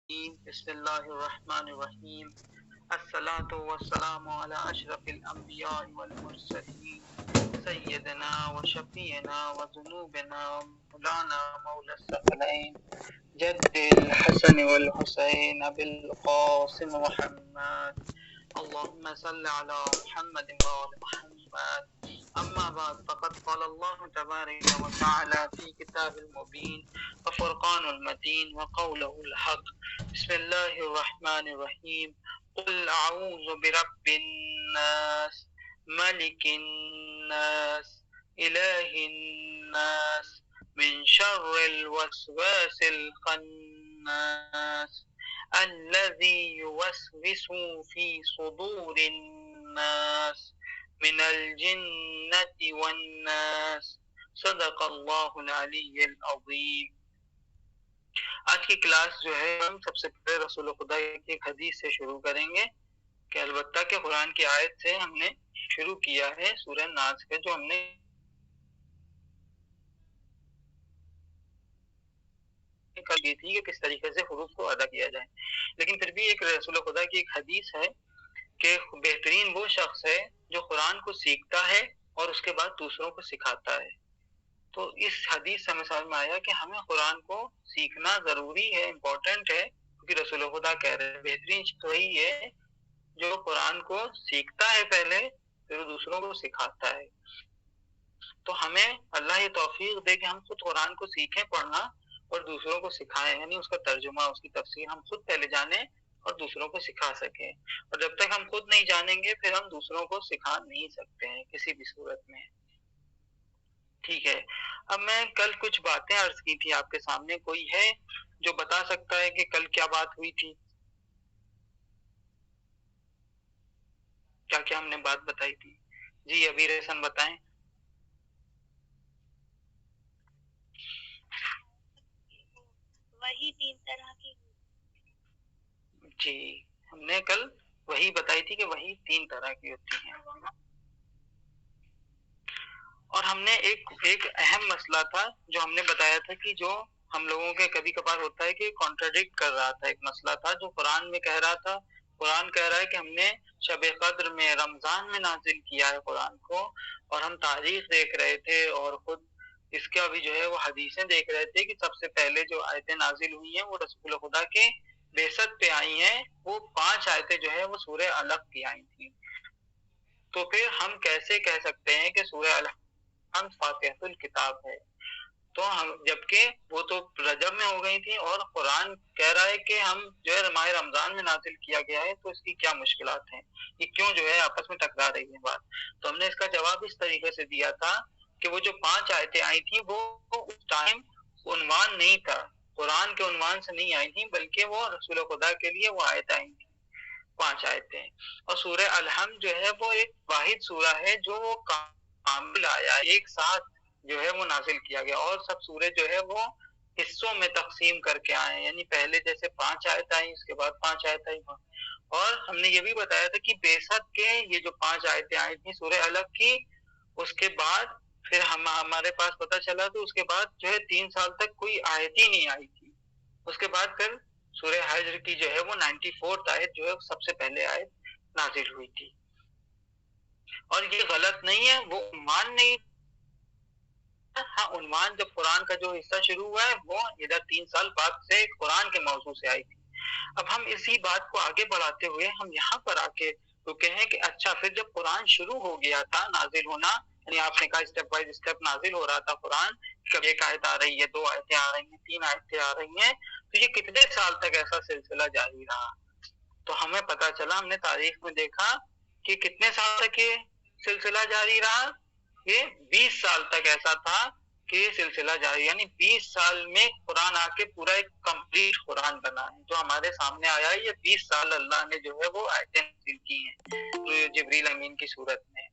بسم اللہ الرحمن الرحیم الصلاة والسلام علی اشرف الانبیاء والمرسلین سیدنا و شفیعنا و ذنوبنا مولانا مولا الثقلین جد الحسن والحسین ابی القاسم محمد اللهم صل على محمد وآل محمد اما بعد فقد قال الله تبارك وتعالى في كتاب المبين وفرقان المتين وقوله الحق بسم الله الرحمن الرحيم قل اعوذ برب الناس ملك الناس اله الناس من شر الوسواس الخناس الذي يوسوس في صدور الناس من الجنة والناس صدق اللہ العلی العظیم۔ آج کی کلاس جو ہے ہم سب سے پہلے رسول خدا کی ایک حدیث سے شروع کریں گے کہ البتہ کہ قرآن کی آیت سے ہم نے شروع کیا ہے سورہ ناس کا، جو ہم نے کل کی تھی کہ کس طریقے سے حروف کو ادا کیا جائے، لیکن پھر بھی ایک رسول خدا کی ایک حدیث ہے کہ بہترین وہ شخص ہے جو قرآن کو سیکھتا ہے اور اس کے بعد دوسروں کو سکھاتا ہے۔ تو اس حدیث سے ہمیں سمجھ میں آیا کہ ہمیں قرآن کو سیکھنا ضروری ہے، امپورٹنٹ ہے، کیونکہ رسول خدا کہہ رہے ہیں بہترین شخص وہی ہے جو قرآن کو سیکھتا ہے پہلے پھر دوسروں کو سکھاتا ہے۔ تو ہمیں اللہ یہ توفیق دے کہ ہم خود قرآن کو سیکھیں پڑھنا اور دوسروں کو سکھائیں، یعنی اس کا ترجمہ، اس کی تفسیر ہم خود پہلے جانیں اور دوسروں کو سکھا سکیں، اور جب تک ہم خود نہیں جانیں گے پھر ہم دوسروں کو سکھا نہیں سکتے ہیں کسی بھی صورت میں۔ ٹھیک ہے، اب میں کل کچھ باتیں عرض کی تھی آپ کے سامنے، کوئی ہے جو بتا سکتا ہے کہ کل کیا بات ہوئی تھی؟ کیا کیا ہم نے بات بتائی تھی؟ جی ابھی رحسن بتائیں۔ وہی 3 طرح کی، جی ہم نے کل وہی بتائی تھی کہ وہی 3 طرح کی ہوتی ہیں، اور ہم نے ایک اہم مسئلہ تھا جو ہم نے بتایا تھا کہ جو ہم لوگوں کے کبھی کبھار ہوتا ہے کہ کانٹراڈکٹ کر رہا تھا، ایک مسئلہ تھا جو قرآن میں کہہ رہا تھا، قرآن کہہ رہا ہے کہ ہم نے شب قدر میں رمضان میں نازل کیا ہے قرآن کو، اور ہم تاریخ دیکھ رہے تھے اور خود اس کا بھی جو ہے وہ حدیثیں دیکھ رہے تھے کہ سب سے پہلے جو آیتیں نازل ہوئی ہیں وہ رسول خدا کے بعثت پہ آئی ہیں، وہ 5 آیتیں جو ہے وہ سورہ علق کی آئی تھی۔ تو پھر ہم کیسے کہہ سکتے ہیں کہ سورہ علق فاتحۃ الکتاب ہے؟ تو ہم جبکہ وہ تو رجب میں ہو گئی تھی اور قرآن کہہ رہا ہے کہ ہم جو ہے ماہ رمضان میں نازل کیا گیا ہے، تو اس کی کیا مشکلات ہیں، یہ کیوں جو ہے آپس میں ٹکرا رہی ہے بات؟ تو ہم نے اس کا جواب اس طریقے سے دیا تھا کہ وہ جو 5 آیتیں آئی تھیں وہ اس ٹائم عنوان نہیں تھا، قرآن کے عنوان سے نہیں آئی تھیں، بلکہ وہ رسول خدا کے لیے وہ آیت آئی تھیں 5 آیتیں۔ اور سورہ الحمد جو ہے وہ ایک واحد سورہ ہے جو وہ کامل آیا، ایک ساتھ جو ہے وہ نازل کیا گیا، اور سب سورے جو ہے وہ حصوں میں تقسیم کر کے آئے، یعنی پہلے جیسے 5 آیت آئیں، اس کے بعد 5 آیت آئی۔ اور ہم نے یہ بھی بتایا تھا کہ بعثت کے یہ جو 5 آیتیں آئی تھیں سورہ الگ کی، اس کے بعد پھر ہمارے پاس پتہ چلا تو اس کے بعد جو ہے 3 سال تک کوئی آیت ہی نہیں آئی تھی۔ اس کے بعد پھر سورہ حجر کی جو ہے وہ 94 آیت جو ہے سب سے پہلے آیت نازل ہوئی تھی۔ اور یہ غلط نہیں ہے، وہ عنوان نہیں، ہاں عنوان جب قرآن کا جو حصہ شروع ہوا ہے وہ ادھر 3 سال بعد سے قرآن کے موضوع سے آئی تھی۔ اب ہم اسی بات کو آگے بڑھاتے ہوئے ہم یہاں پر آ کے رکے ہیں کہ اچھا پھر جب قرآن شروع ہو گیا تھا نازل ہونا، یعنی آپ نے کہا اسٹیپ بائی اسٹیپ نازل ہو رہا تھا قرآن، کبھی 1 آیت آ رہی ہے، 2 آیتیں آ رہی ہیں، 3 آیتیں آ رہی ہیں، تو یہ کتنے سال تک ایسا سلسلہ جاری رہا؟ تو ہمیں پتا چلا، ہم نے تاریخ میں دیکھا کہ کتنے سال تک یہ سلسلہ جاری رہا، یہ 20 سال تک ایسا تھا کہ یہ سلسلہ جاری، یعنی 20 سال میں قرآن آ کے پورا ایک کمپلیٹ قرآن بنا ہے جو ہمارے سامنے آیا ہے۔ یہ 20 سال اللہ نے جو ہے وہ آیتیں نازل کی ہیں جبریل امین کی صورت میں۔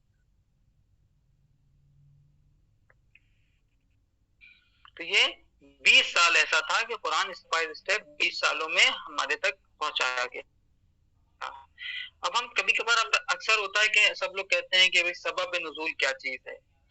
تو یہ 20 سال ایسا تھا کہ قرآن اسٹیپ بائی اسٹیپ 20 سالوں میں ہمارے تک پہنچایا گیا۔ اب ہم کبھی کبھار اکثر ہوتا ہے کہ سب لوگ کہتے ہیں کہ سبب نزول کیا چیز ہے،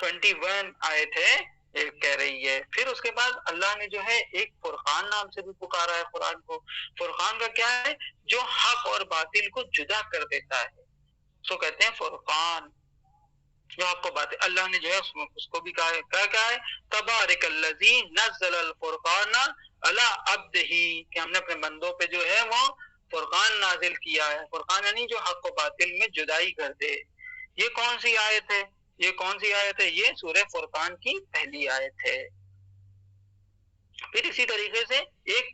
21 آیت ہے ایک کہہ رہی ہے. پھر اس کے بعد اللہ نے جو ہے ایک فرقان نام سے بھی پکارا ہے قرآن کو. فرقان کا کیا ہے؟ جو حق اور باطل کو جدا کر دیتا ہے، سو کہتے ہیں فرقان. جو حق و باطل اللہ نے جو ہے اس کو بھی کہا ہے. کیا ہے؟ تبارک الذی نزل الفرقان علی عبدہ، کہ ہم نے اپنے بندوں پہ جو ہے وہ فرقان نازل کیا ہے. فرقان یعنی جو حق و باطل میں جدائی کر دے. یہ کون سی آیت ہے؟ یہ کون سی آیت ہے؟ یہ سورہ فرقان کی پہلی آیت ہے. پھر اسی طریقے سے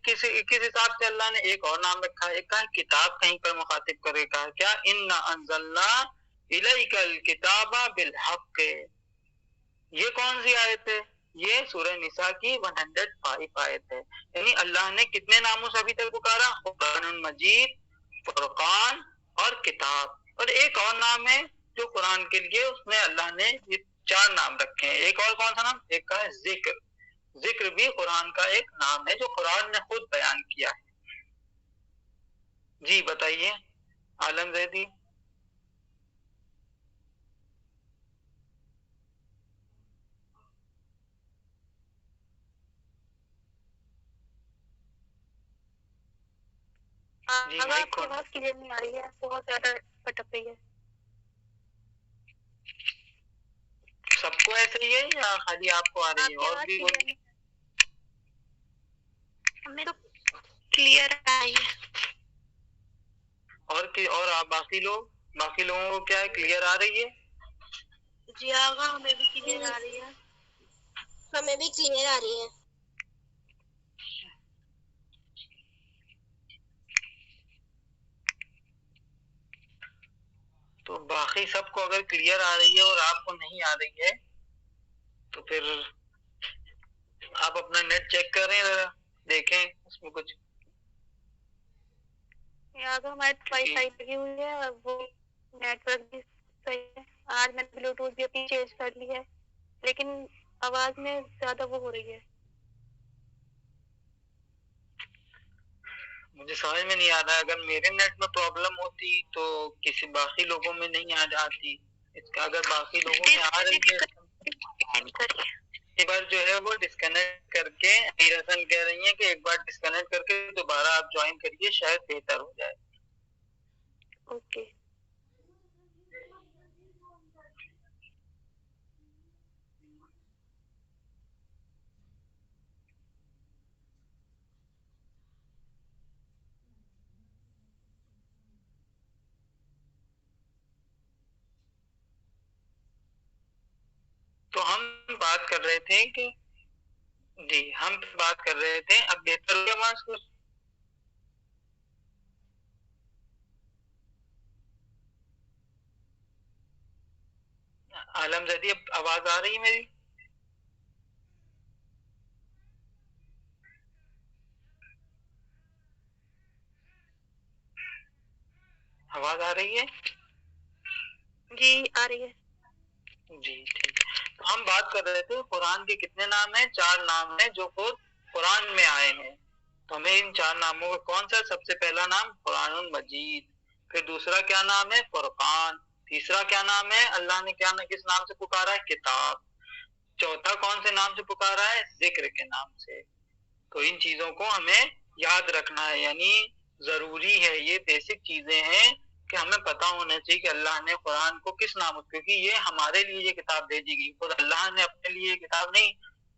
کس حساب سے اللہ نے ایک اور نام رکھا ہے. ایک کہا کتاب، کہیں پر مخاطب کرے کہا کیا؟ انا انزلنا الیک الکتاب بالحق. یہ کون سی آیت ہے؟ یہ سورہ نساء کی 105 آیت ہے. یعنی اللہ نے کتنے ناموں سے ابھی تک پکارا؟ قرآن مجید، فرقان اور کتاب. اور ایک اور نام ہے جو قرآن کے لیے اس میں اللہ نے یہ 4 نام رکھے ہیں. ایک اور کون سا نام؟ ایک کا ہے ذکر. ذکر بھی قرآن کا ایک نام ہے جو قرآن نے خود بیان کیا ہے. جی بتائیے عالم زیدی. جی آپ کی بات کلیئر نہیں آ رہی ہے، بہت زیادہ پٹک رہی ہے. سب کو ایسے ہی ہے یا خالی آپ کو آ رہی ہے؟ اور بھی ہمیں تو کلیئر آئی ہے. اور آپ باقی لوگوں کو کیا ہے؟ کلیئر آ رہی ہے؟ جی آغا ہمیں بھی کلیئر آ رہی ہے. ہمیں بھی کلیئر آ رہی ہے. تو باقی سب کو اگر کلیئر آ رہی ہے اور آپ کو نہیں آ رہی ہے تو پھر آپ اپنا نیٹ چیک کریں، دیکھیں اس میں کچھ. ہمارے وائی فائی لگی ہوئی ہے اور وہ نیٹ ورک بھی صحیح ہے. آج میں نے بلوٹوتھ بھی اپنی چینج کر لی ہے لیکن آواز میں زیادہ وہ ہو رہی ہے. مجھے سمجھ میں نہیں آ رہا ہے. اگر میرے نیٹ میں پرابلم ہوتی تو کسی باقی لوگوں میں نہیں آ جاتی. اگر باقی لوگوں میں آ رہی ہے ایک بار جو ہے وہ ڈسکنیکٹ کر کے، حسن کہہ رہی ہیں کہ ایک بار ڈسکنیکٹ کر کے دوبارہ آپ جوائن کریے، شاید بہتر ہو جائے. اوکے. تو ہم بات کر رہے تھے کہ ہم بات کر رہے تھے اب بہتر ہو گیا آواز کچھ؟ عالم زیدی اب آواز آ رہی ہے میری؟ آواز آ رہی ہے؟ جی آ رہی ہے. جی ٹھیک. تو ہم بات کر رہے تھے قرآن کے کتنے نام ہیں؟ 4 نام ہیں جو خود قرآن میں آئے ہیں. تو ہمیں ان 4 ناموں کا کون سا؟ سب سے پہلا نام قرآن المجید. پھر دوسرا کیا نام ہے؟ فرقان. تیسرا کیا نام ہے؟ اللہ نے کس نام سے پکارا ہے؟ کتاب. چوتھا کون سے نام سے پکارا ہے؟ ذکر کے نام سے. تو ان چیزوں کو ہمیں یاد رکھنا ہے، یعنی ضروری ہے. یہ بیسک چیزیں ہیں کہ ہمیں پتا ہونا چاہیے کہ اللہ نے قرآن کو کس نام، کیونکہ یہ ہمارے لیے یہ کتاب بھیجی گئی. خود اللہ نے اپنے لیے یہ کتاب نہیں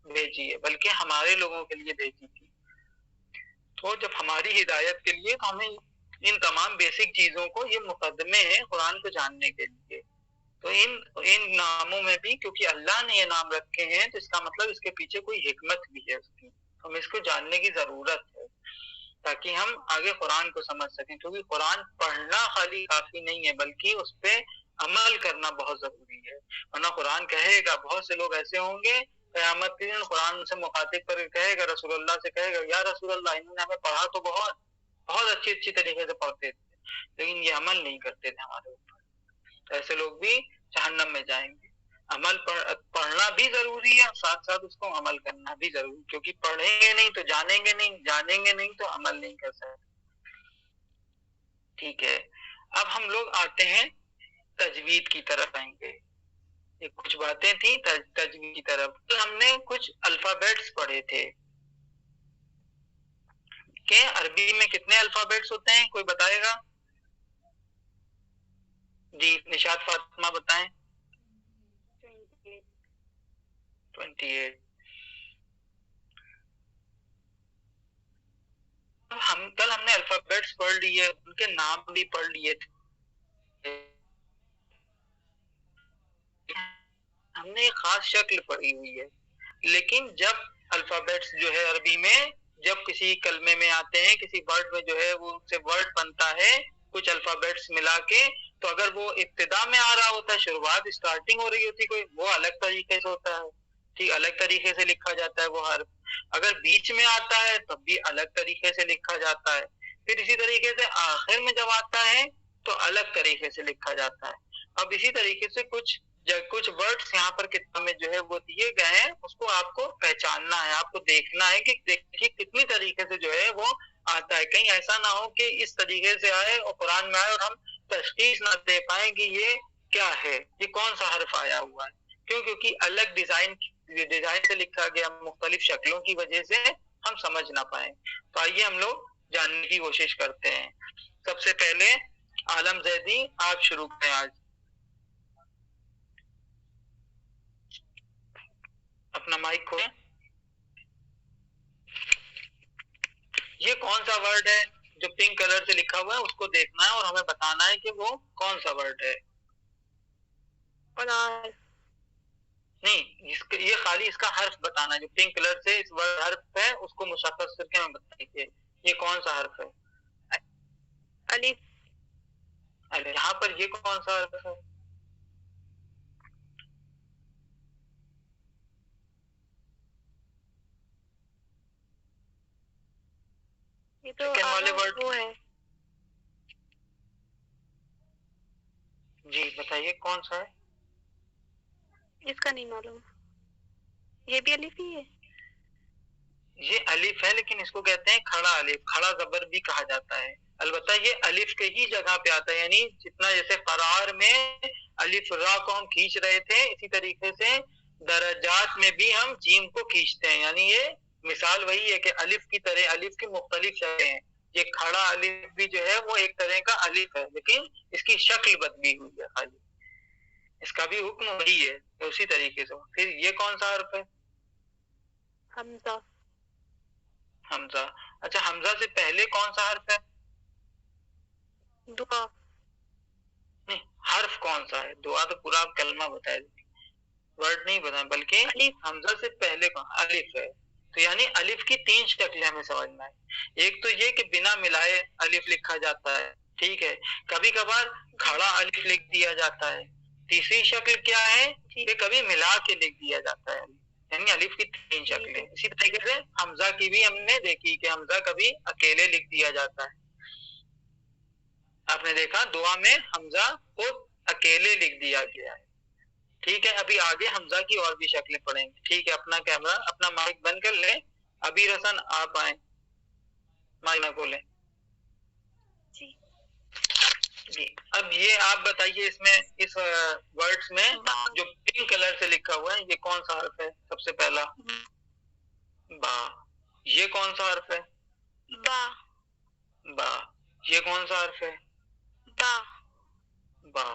بھیجی ہے بلکہ ہمارے لوگوں کے لیے بھیجی تھی. تو جب ہماری ہدایت کے لیے، تو ہمیں ان تمام بیسک چیزوں کو، یہ مقدمے ہیں قرآن کو جاننے کے لیے. تو ان ناموں میں بھی کیونکہ اللہ نے یہ نام رکھے ہیں تو اس کا مطلب اس کے پیچھے کوئی حکمت بھی ہے اس کی. ہمیں اس کو جاننے کی ضرورت ہے تاکہ ہم آگے قرآن کو سمجھ سکیں. کیونکہ قرآن پڑھنا خالی کافی نہیں ہے بلکہ اس پہ عمل کرنا بہت ضروری ہے. ورنہ قرآن کہے گا، بہت سے لوگ ایسے ہوں گے قیامت کے دن قرآن سے مخاطب کر کے کہے گا، رسول اللہ سے کہے گا، یا رسول اللہ انہوں نے ہمیں پڑھا تو بہت اچھی طریقے سے پڑھتے تھے لیکن یہ عمل نہیں کرتے تھے ہمارے اوپر. ایسے لوگ بھی جہنم میں جائیں گے. عمل پڑھنا بھی ضروری ہے، ساتھ ساتھ اس کو عمل کرنا بھی ضروری، کیونکہ پڑھیں گے نہیں تو جانیں گے نہیں، جانیں گے نہیں تو عمل نہیں کر سکتے. ٹھیک ہے. اب ہم لوگ آتے ہیں تجوید کی طرف آئیں گے. یہ کچھ باتیں تھیں تجوید کی طرف. ہم نے کچھ الفابیٹس پڑھے تھے کہ عربی میں کتنے الفابیٹس ہوتے ہیں, کوئی بتائے گا؟ جی نشاط فاطمہ بتائیں. 28. کل ہم نے الفابیٹس پڑھ لیے, ان کے نام بھی پڑھ لیے تھے. ہم نے ایک خاص شکل پڑھی ہوئی ہے, لیکن جب الفابیٹس جو ہے عربی میں جب کسی کلمے میں آتے ہیں, کسی ورڈ میں جو ہے وہ ان سے ورڈ بنتا ہے کچھ الفابیٹس ملا کے, تو اگر وہ ابتدا میں آ رہا ہوتا ہے, شروعات اسٹارٹنگ ہو رہی ہوتی کوئی, وہ الگ طریقے سے ہوتا ہے, ٹھیک, الگ طریقے سے لکھا جاتا ہے وہ حرف. اگر بیچ میں آتا ہے تب بھی الگ طریقے سے لکھا جاتا ہے. پھر اسی طریقے سے آخر میں جب آتا ہے تو الگ طریقے سے لکھا جاتا ہے. اب اسی طریقے سے کچھ ورڈز یہاں پر کتاب میں جو ہے وہ دیے گئے ہیں, اس کو آپ کو پہچاننا ہے, آپ کو دیکھنا ہے کہ دیکھیے کتنی طریقے سے جو ہے وہ آتا ہے. کہیں ایسا نہ ہو کہ اس طریقے سے آئے اور قرآن میں آئے اور ہم تشخیص نہ دے پائیں کہ یہ کیا ہے, یہ کون سا حرف آیا ہوا ہے. کیوں؟ کیونکہ الگ ڈیزائن سے لکھا گیا, مختلف شکلوں کی وجہ سے ہم سمجھ نہ پائیں. تو آئیے ہم لوگ جاننے کی کوشش کرتے ہیں. سب سے پہلے عالم زیدی آپ شروع کریں آج. اپنا مائک کھولیں. یہ کون سا ورڈ ہے جو پنک کلر سے لکھا ہوا ہے, اس کو دیکھنا ہے اور ہمیں بتانا ہے کہ وہ کون سا ورڈ ہے. نہیں, یہ خالی اس کا حرف بتانا ہے, جو پنک کلر سے اس حرف ہے اس کو مشخص کر کے ہمیں بتائیے یہ کون سا حرف ہے. الف. یہاں پر یہ کون سا حرف ہے؟ یہ تو وہ ہے. جی بتائیے کون سا ہے. اس کا نہیں معلوم. یہ بھی الف ہی ہے. یہ الف ہے, لیکن اس کو کہتے ہیں کھڑا الف, کھڑا زبر بھی کہا جاتا ہے. البتہ یہ الف کے ہی جگہ پہ آتا ہے, یعنی جتنا جیسے قرار میں الف را کو ہم کھینچ رہے تھے, اسی طریقے سے درجات میں بھی ہم جیم کو کھینچتے ہیں. یعنی یہ مثال وہی ہے کہ الف کی طرح الف کی مختلف شکلیں ہیں. یہ کھڑا الف بھی جو ہے وہ ایک طرح کا الف ہے, لیکن اس کی شکل بدلی ہوئی ہے خالی, اس کا بھی حکم وہی ہے. اسی طریقے سے پھر یہ کون سا حرف ہے؟ حمزہ. حمزہ. اچھا, حمزہ سے پہلے کون سا حرف ہے؟ دعا. نہیں, حرف کون سا ہے؟ دعا تو پورا آپ کلمہ بتائے, ورڈ نہیں بتائیں, بلکہ حمزہ سے پہلے کون؟ الف ہے. تو یعنی الف کی 3 شکلیں ہمیں سمجھنا ہے. ایک تو یہ کہ بنا ملائے الف لکھا جاتا ہے, ٹھیک ہے, کبھی کبھار کھڑا الف لکھ دیا جاتا ہے. تیسری شکل کیا ہے کہ کبھی ملا کے لکھ دیا جاتا ہے, یعنی الف کی 3 شکلیں. اسی طریقے سے حمزہ کی بھی ہم نے دیکھی کہ حمزہ کبھی اکیلے لکھ دیا جاتا ہے. آپ نے دیکھا دعا میں حمزہ کو اکیلے لکھ دیا گیا ہے. ٹھیک ہے, ابھی آگے حمزہ کی اور بھی شکلیں پڑھیں گے. ٹھیک ہے, اپنا کیمرہ اپنا مائک بند کر لیں. ابھی رسن آپ آئیں, مائک نہ کھولیں. جی, اب یہ آپ بتائیے اس میں اس ورڈز میں جو پنک کلر سے لکھا ہوا ہے یہ کون سا حرف ہے؟ سب سے پہلا با. یہ کون سا حرف ہے؟ با. با. یہ کون سا حرف ہے؟ با. با.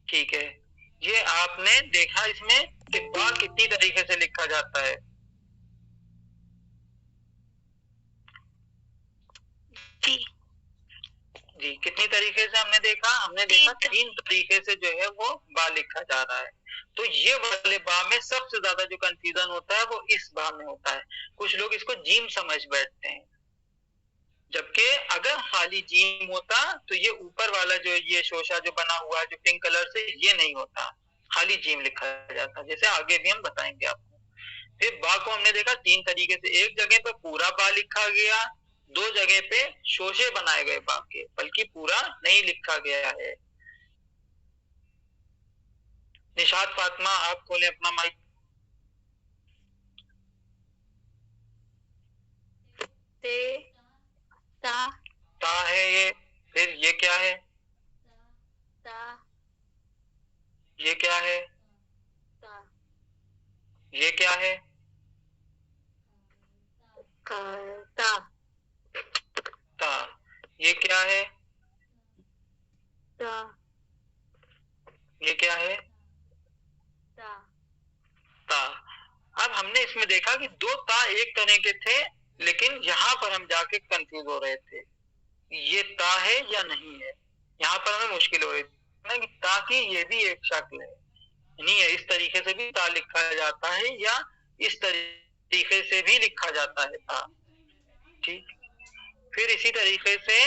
ٹھیک ہے, یہ آپ نے دیکھا اس میں کہ با کتنی طریقے سے لکھا جاتا ہے. جی, کتنی طریقے سے ہم نے دیکھا؟ ہم نے دیکھا 3 طریقے سے جو ہے وہ با لکھا جا رہا ہے. تو یہ والے با میں سب سے زیادہ جو کنفیوژن ہوتا ہے وہ اس با میں ہوتا ہے. کچھ لوگ اس کو جیم سمجھ بیٹھتے ہیں, جبکہ اگر خالی جیم ہوتا تو یہ اوپر والا جو یہ شوشا جو بنا ہوا ہے جو پنک کلر سے, یہ نہیں ہوتا, خالی جیم لکھا جاتا, جیسے آگے بھی ہم بتائیں گے آپ کو. پھر با کو ہم نے دیکھا 3 طریقے سے, ایک جگہ پہ پورا با لکھا گیا, 2 جگہ پہ شوشے بنائے گئے با کے, بلکہ پورا نہیں لکھا گیا ہے. نشاط فاطمہ آپ کھولیں اپنا مائک. تا ہے یہ, پھر یہ کیا ہے؟ یہ کیا ہے؟ یہ کیا ہے؟ تا. تا. یہ کیا ہے؟ تا. یہ کیا ہے؟ تا. تا. اب ہم نے اس میں دیکھا کہ دو تا ایک طرح کے تھے، لیکن یہاں پر ہم جا کے کنفیوز ہو رہے تھے یہ تا ہے یا نہیں ہے. یہاں پر ہمیں مشکل ہو رہی تھی کہ تا کی یہ بھی ایک شکل ہے، نہیں ہے، اس طریقے سے بھی تا لکھا جاتا ہے یا اس طریقے سے بھی لکھا جاتا ہے تا. ٹھیک. پھر اسی طریقے سے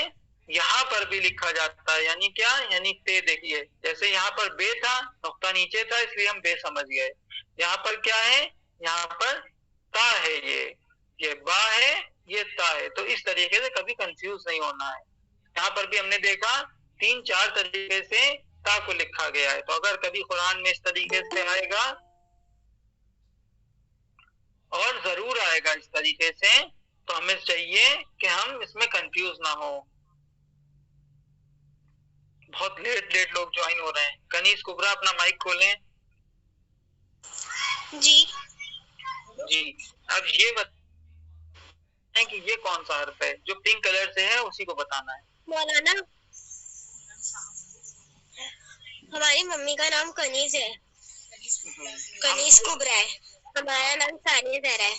یہاں پر بھی لکھا جاتا ہے، یعنی کیا؟ یعنی تے. دیکھیے جیسے یہاں پر بے تھا، نقطہ نیچے تھا، اس لیے ہم بے سمجھ گئے. یہاں پر کیا ہے؟ یہاں پر تا ہے، یہ با ہے، یہ تا ہے. تو اس طریقے سے کبھی کنفیوز نہیں ہونا ہے. یہاں پر بھی ہم نے دیکھا 3-4 طریقے سے تا کو لکھا گیا ہے. تو اگر کبھی قرآن میں اس طریقے سے آئے گا، اور ضرور آئے گا اس طریقے سے، تو ہمیں چاہیے کہ ہم اس میں کنفیوز نہ ہو. بہت لیٹ لوگ جوائن ہو رہے ہیں. کنیز کبرا اپنا مائک کھولیں. جی. جی. اب یہ بتائیں کہ یہ کون سا حرف ہے؟ جو پنک کلر سے ہے اسی کو بتانا ہے. مولانا ہماری ممی کا نام کنیز ہے، کنیز کبرا ہے. ہمارا نام ثانیہ زہرا ہے.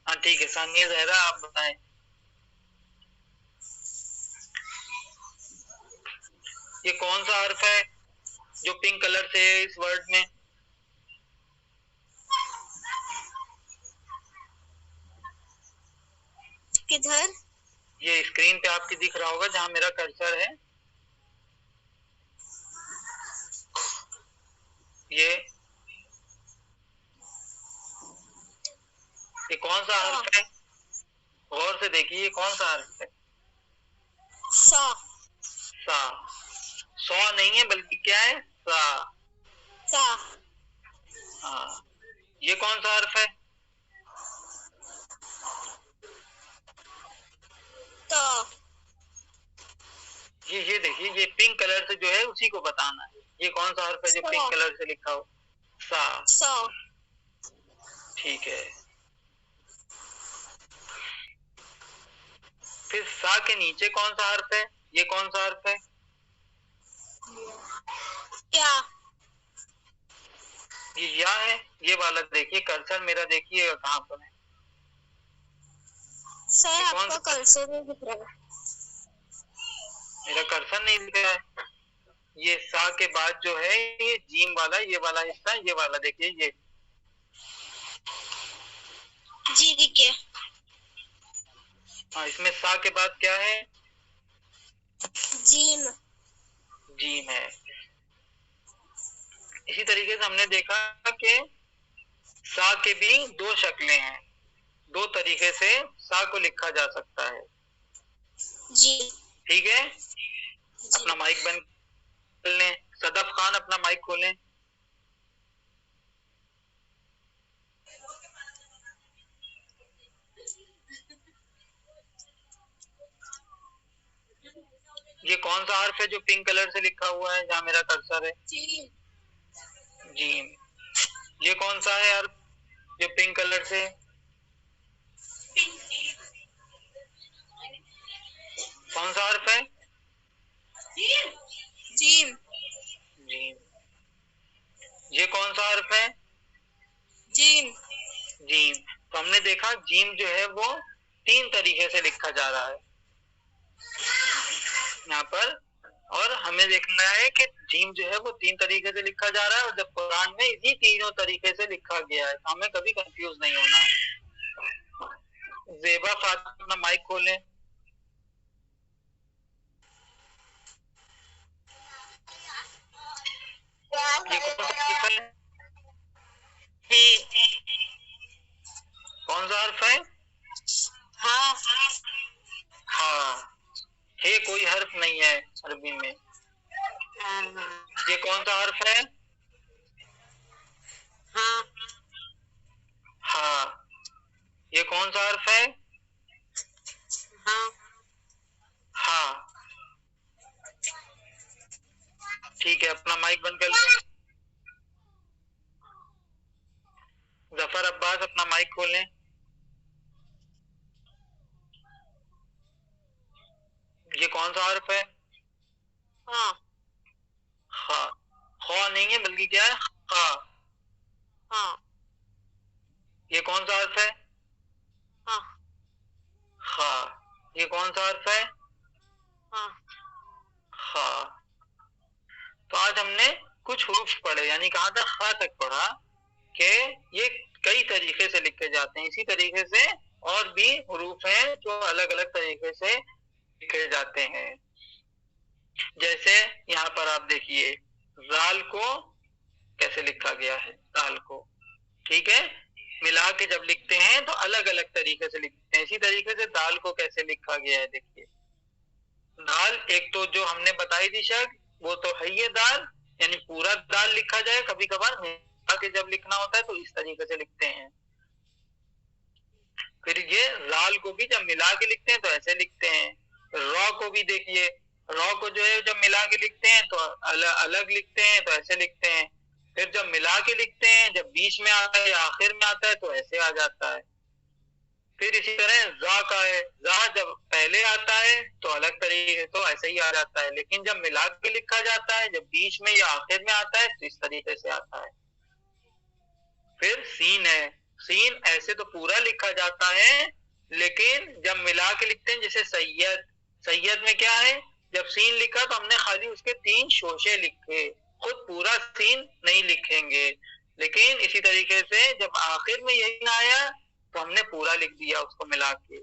ہاں ٹھیک ہے، ثانیہ زہرا آپ بتائیں. یہ کون سا حرف ہے جو پنک کلر سے ہے اس ورڈ میں؟ کدھر؟ یہ اسکرین پہ آپ کی دکھ رہا ہوگا جہاں میرا کرسر ہے. یہ کون سا حرف ہے؟ غور سے دیکھیے یہ کون سا حرف ہے؟ سا. سا. سو نہیں ہے بلکہ کیا ہے؟ سا. سا. ہاں. یہ کون سا حرف ہے؟ تا. یہ دیکھیے یہ پنک کلر سے جو ہے اسی کو بتانا ہے. یہ کون سا حرف ہے جو پنک کلر سے لکھا ہو؟ سا. سا. ٹھیک ہے. پھر سا کے نیچے کون سا حرف ہے؟ یہ کون سا حرف ہے؟ کیا؟ یہ یا ہے. یہ والا دیکھیے کرسر میرا دیکھیے کہاں پر ہے. سر آپ کا کرسر نہیں دکھ رہا ہے. میرا کرسر نہیں دکھ رہا ہے. یہ سا کے بعد جو ہے یہ جیم والا، یہ والا حصہ، یہ والا دیکھیے یہ. جی دیکھیے. ہاں اس میں سا کے بعد کیا ہے؟ جیم. جیم ہے. اسی طریقے سے ہم نے دیکھا کہ سا کے بھی 2 شکلیں ہیں، 2 طریقے سے سا کو لکھا جا سکتا ہے. جی. ٹھیک ہے. اپنا مائک بند کر لیں. صدف خان اپنا مائک کھولیں. یہ کون سا حرف ہے جو پنک کلر سے لکھا ہوا ہے جہاں میرا کرسر ہے؟ جیم. یہ کون سا ہے حرف جو پنک کلر سے؟ کون سا حرف ہے؟ جیم. جیم. یہ کون سا حرف ہے؟ جیم. جیم. تو ہم نے دیکھا جیم جو ہے وہ 3 طریقے سے لکھا جا رہا ہے یہاں پر، اور ہمیں دیکھنا ہے کہ جیم جو ہے وہ 3 طریقے سے لکھا جا رہا ہے، اور جب قرآن میں اسی تینوں طریقے سے لکھا گیا ہے تو ہمیں کبھی کنفیوز نہیں ہونا ہے. زیبا فاطمہ اپنا مائک کھولیں. یہ کون سا حرف ہے؟ کون سا حرف ہے؟ ہاں. ہاں. ہے کوئی حرف نہیں ہے عربی میں. یہ کون سا حرف ہے؟ ہاں. ہاں. یہ کون سا حرف ہے؟ ہاں. ہاں. ٹھیک ہے اپنا مائک بند کر لیں. مائک کھولیں. یہ کون سا حرف ہے؟ ہاں. خا. خا نہیں ہے بلکہ کیا ہے؟ خا. ہاں. یہ کون سا حرف ہے؟ ہاں. خا. یہ کون سا حرف ہے؟ ہاں. خا. تو آج ہم نے کچھ حروف پڑھے، یعنی کہاں تک؟ خا تک پڑھا کہ یہ کئی طریقے سے لکھے جاتے ہیں. اسی طریقے سے اور بھی حروف ہیں جو الگ الگ طریقے سے لکھے جاتے ہیں. جیسے یہاں پر آپ دیکھیے زال کو کیسے لکھا گیا ہے. زال کو ٹھیک ہے ملا کے جب لکھتے ہیں تو الگ الگ طریقے سے لکھتے ہیں. اسی طریقے سے دال کو کیسے لکھا گیا ہے. دیکھیے دال ایک تو جو ہم نے بتائی تھی شک وہ تو ہے یہ دال، یعنی پورا دال لکھا جائے. کبھی کبھار ملا کے جب لکھنا ہوتا ہے تو اس طریقے سے لکھتے ہیں. پھر یہ رال کو بھی جب ملا کے لکھتے ہیں تو ایسے لکھتے ہیں. را کو بھی دیکھیے، را کو جو ہے جب ملا کے لکھتے ہیں تو الگ لکھتے ہیں تو ایسے لکھتے ہیں. پھر جب ملا کے لکھتے ہیں جب بیچ میں آتا ہے یا آخر میں آتا ہے تو ایسے آ جاتا ہے. پھر اسی طرح زا کا ہے، زا جب پہلے آتا ہے تو الگ طریقے تو ایسے ہی آ جاتا ہے، لیکن جب ملا کے لکھا جاتا ہے جب بیچ میں یا آخر میں آتا ہے تو اس طریقے سے آتا ہے. پھر سین ہے، سین ایسے تو پورا لکھا جاتا ہے لیکن جب ملا کے لکھتے ہیں جیسے سید. سید میں کیا ہے؟ جب سین لکھا تو ہم نے خالی اس کے 3 شوشے لکھے، خود پورا سین نہیں لکھیں گے. لیکن اسی طریقے سے جب آخر میں یہی نہ آیا تو ہم نے پورا لکھ دیا اس کو ملا کے.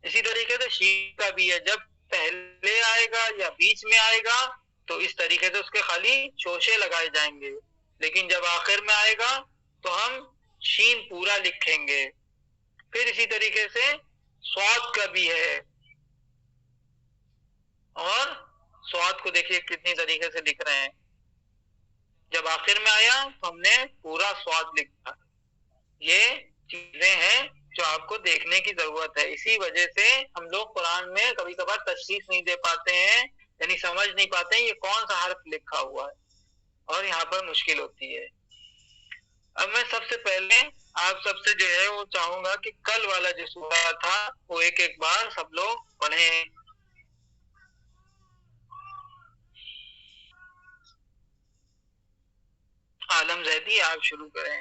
اسی طریقے سے شین کا بھی ہے، جب پہلے آئے گا یا بیچ میں آئے گا تو اس طریقے سے اس کے خالی شوشے لگائے جائیں گے، لیکن جب آخر میں آئے گا تو ہم شین پورا لکھیں گے. پھر اسی طریقے سے سواد کا بھی ہے، اور سواد کو دیکھیے کتنی طریقے سے لکھ رہے ہیں. جب آخر میں آیا تو ہم نے پورا سواد لکھا. یہ چیزیں ہیں جو آپ کو دیکھنے کی ضرورت ہے. اسی وجہ سے ہم لوگ قرآن میں کبھی کبھار تشخیص نہیں دے پاتے ہیں، یعنی سمجھ نہیں پاتے ہیں یہ کون سا حرف لکھا ہوا ہے، اور یہاں پر مشکل ہوتی ہے. اب میں سب سے پہلے آپ سب سے جو ہے وہ چاہوں گا کہ کل والا جو سورہ تھا وہ ایک ایک بار سب لوگ پڑھیں. عالم زیدی آپ شروع کریں.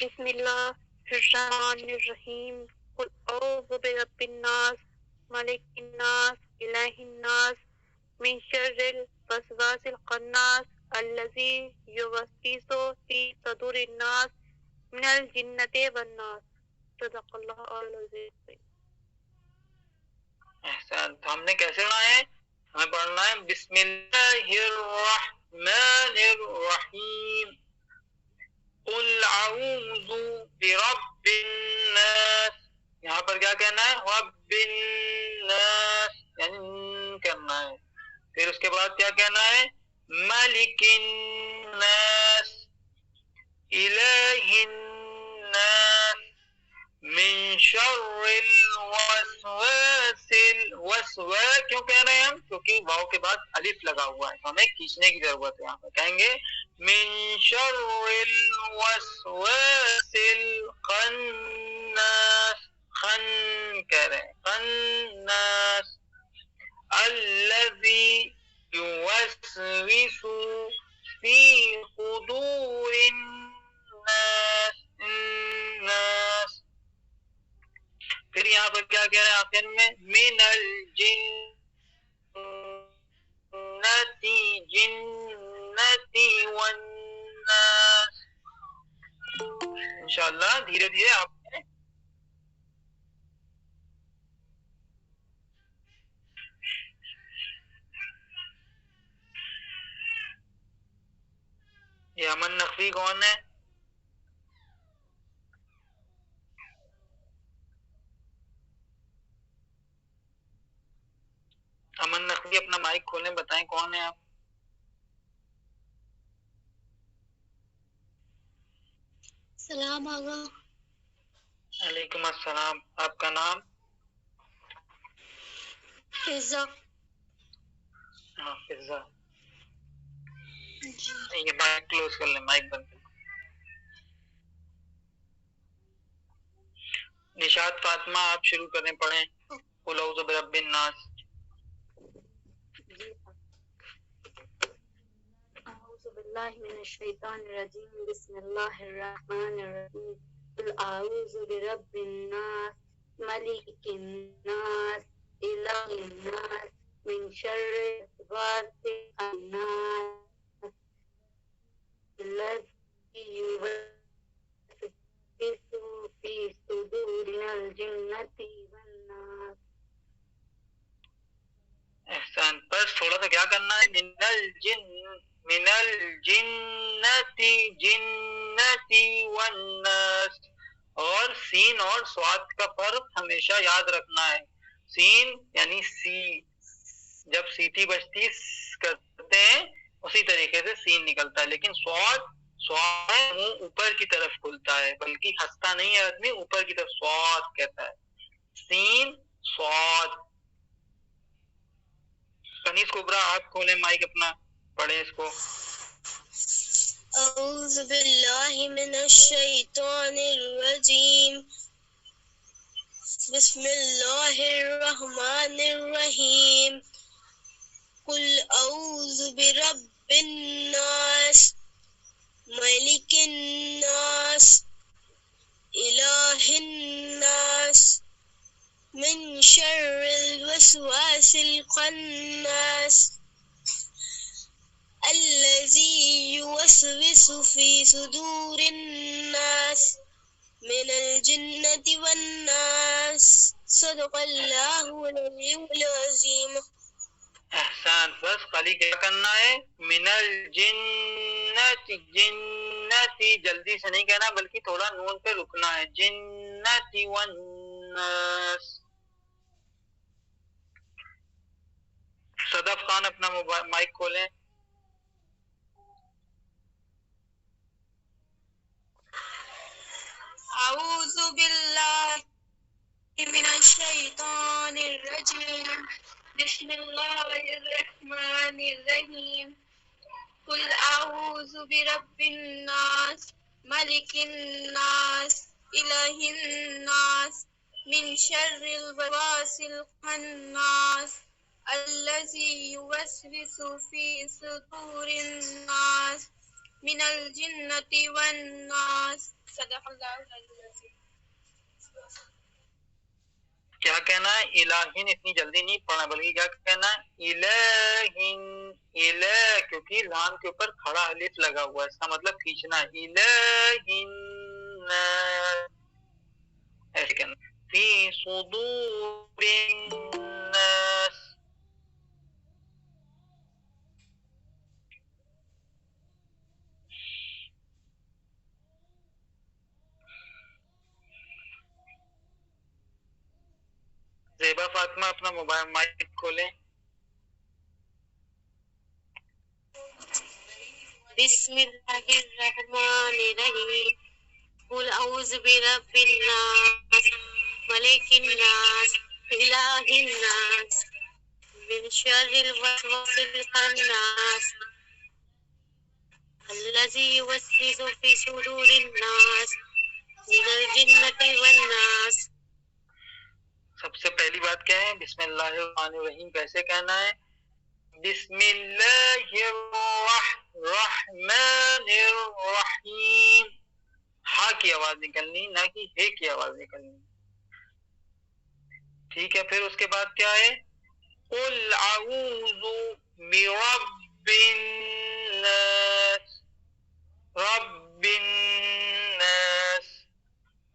بسم اللہ الرحمن الرحیم. قل اعوذ برب الناس ملک الناس الہ الناس من شر الوسواس الخناس الذی یوسوس فی صدور الناس من الجنۃ والناس. صدق اللہ العظیم. احسن. تو ہم نے کیسے پڑھنا ہے؟ ہمیں پڑھنا ہے بسم اللہ الرحمن الرحیم. قل اعوذ برب الناس. یہاں پر کیا کہنا ہے؟ رب الناس، یعنی کرنا ہے. پھر اس کے بعد کیا کہنا ہے؟ ملک الناس الہ الناس من شر الوسواس. کیوں کہہ رہے ہیں ہم؟ کیونکہ واو کے بعد الف لگا ہوا ہے، ہمیں کھینچنے کی ضرورت ہے. یہاں پہ کہیں گے من شر الوسواس الخناس. خن کہہ رہے ہیں، خناس. الذی یوسوس فی صدور الناس. الناس. پھر یہاں پر کیا کہہ رہے ہیں آخر میں؟ من جنتی والناس. انشاءاللہ دھیرے دھیرے آپ یہ امن نقوی کون ہے؟ امن نقوی اپنا مائک کھولیں، بتائیں کون ہے آپ؟ سلام آغا. وعلیکم السلام. آپ کا نام؟ فضا. ہاں فضا. یہ مائک کلوز کر لیں, مائک بند کر لیں. نشاط فاطمہ آپ شروع کریں, پڑھیں قل اعوذ برب الناس. اعوذ باللہ من الشیطان الرجیم بسم اللہ الرحمن الرحیم قل اعوذ برب الناس ملک الناس الہ الناس من شر الوسواس الخناس الذی یوسوس فی صدور الجنۃ والناس. احسان. بس تھوڑا سا کیا کرنا ہے, من الجنتی جنتی والناس, اور سین اور سواد کا فرق ہمیشہ یاد رکھنا ہے. سین یعنی سی, جب سیٹی بجتی کرتے ہیں اسی طریقے سے سین نکلتا ہے, لیکن سواد منہ اوپر کی طرف کھلتا ہے, بلکہ ہنستا نہیں ہے آدمی, اوپر کی طرف سواد کہتا ہے. سین سواد. کنیز کبرا آپ کھولیں مائک اپنا, پڑھیں اس کو. اعوذ باللہ من الشیطان الرجیم بسم اللہ الرحمن الرحیم قل اعوذ برب الناس ملک الناس الہ الناس من شر الوسواس الخناس الذي يوسوس في صدور الناس من الجنة والناس. صدق اللہ العلی العظیم. احسان. بس خالی کیا کرنا ہے, من الجنتی, جنتی جلدی سے نہیں کہنا بلکہ تھوڑا نون پہ رکنا ہے, جنتی والناس. صدف خان اپنا مائک کھولیں. اعوذ باللہ من الشیطان الرجیم بسم اللہ الرحمن الرحیم قل اعوذ برب الناس ملک الناس الہ الناس من شر الوسواس الخناس الذي يوسوس في صدور الناس من الجنة والناس. صدق اللہ العلی العظیم. کیا کہنا ہے, الہین, اتنی جلدی نہیں پڑھنا بلکہ کیا کہنا ہے, الہین, الہ کیونکہ لام کے اوپر کھڑا الف لگا ہوا ہے, اس کا مطلب کھینچنا ہے, الہین ایسے کہنا, فی صدور الناس. زیبا فاطمہ اپنا موبائل مائک کھولیں. بسم اللہ الرحمن الرحیم قل اعوذ برب الناس ملک الناس الہ الناس من شر الوسواس الخناس الذي يوسوس في صدور الناس من الجنة والناس. سب سے پہلی بات کیا ہے, بسم اللہ الرحمن الرحیم کیسے کہنا ہے, بسم اللہ الرحمن الرحیم, ہا کی آواز نکلنی, نہ کہ ہے کی آواز نکلنی. ٹھیک ہے, پھر اس کے بعد کیا ہے, قل اعوذ برب الناس, رب الناس,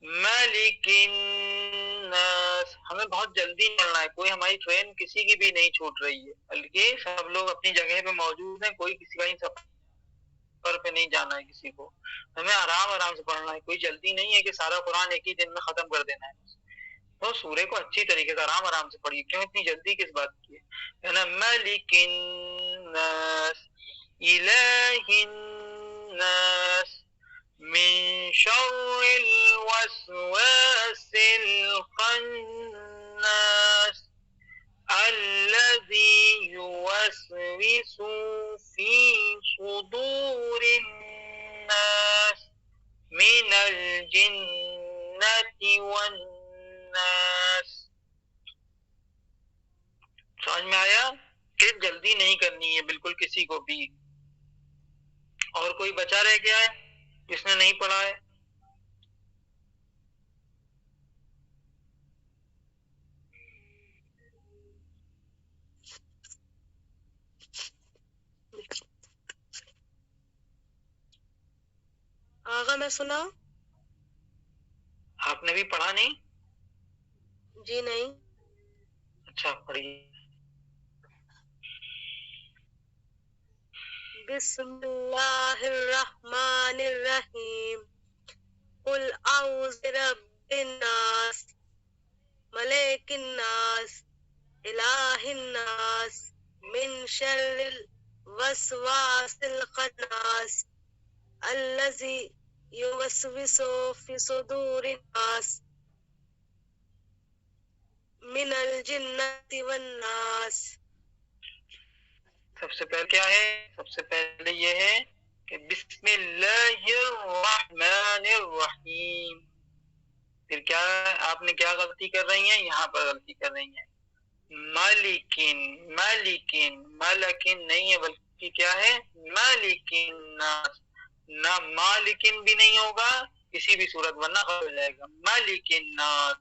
ملک الناس. ہمیں بہت جلدی چلنا ہے, کوئی ہماری ٹرین کسی کی بھی نہیں چھوٹ رہی ہے, بلکہ سب لوگ اپنی جگہ پہ موجود ہیں, کوئی کسی کا سفر پہ نہیں جانا ہے کسی کو. ہمیں آرام آرام سے پڑھنا ہے, کوئی جلدی نہیں ہے کہ سارا قرآن ایک ہی دن میں ختم کر دینا ہے. تو سورے کو اچھی طریقے سے آرام آرام سے پڑھیے, کیوں اتنی جلدی کس بات کی ہے. ملک الناس الہ الناس من شر الوسواس الخناس الذي يوسوس في فی صدور الناس من الجنة والناس. سمجھ میں آیا کہ جلدی نہیں کرنی ہے بالکل کسی کو بھی. اور کوئی بچا رہ گیا ہے جس نے نہیں پڑھا ہے؟ آغا میں سنا. آپ نے بھی پڑھا نہیں؟ جی نہیں. اچھا پڑھیے. بسم اللہ الرحمن الرحیم. قل اعوذ برب الناس ملک الناس الہ الناس من شر الوسواس الخناس الذی یوسوس فی صدور الناس من الجنۃ والناس. سب سے پہلے کیا ہے؟ سب سے پہلے یہ ہے کہ بسم اللہ الرحمن الرحیم. پھر کیا آپ نے کیا غلطی کر رہی ہیں؟ یہاں پر غلطی کر رہی ہیں. مالکن مالکن مالکن نہیں ہے بلکہ کیا ہے؟ مالکن ناس. نہ مالکن بھی نہیں ہوگا کسی بھی صورت ورنہ ہو جائے گا. مالکن ناس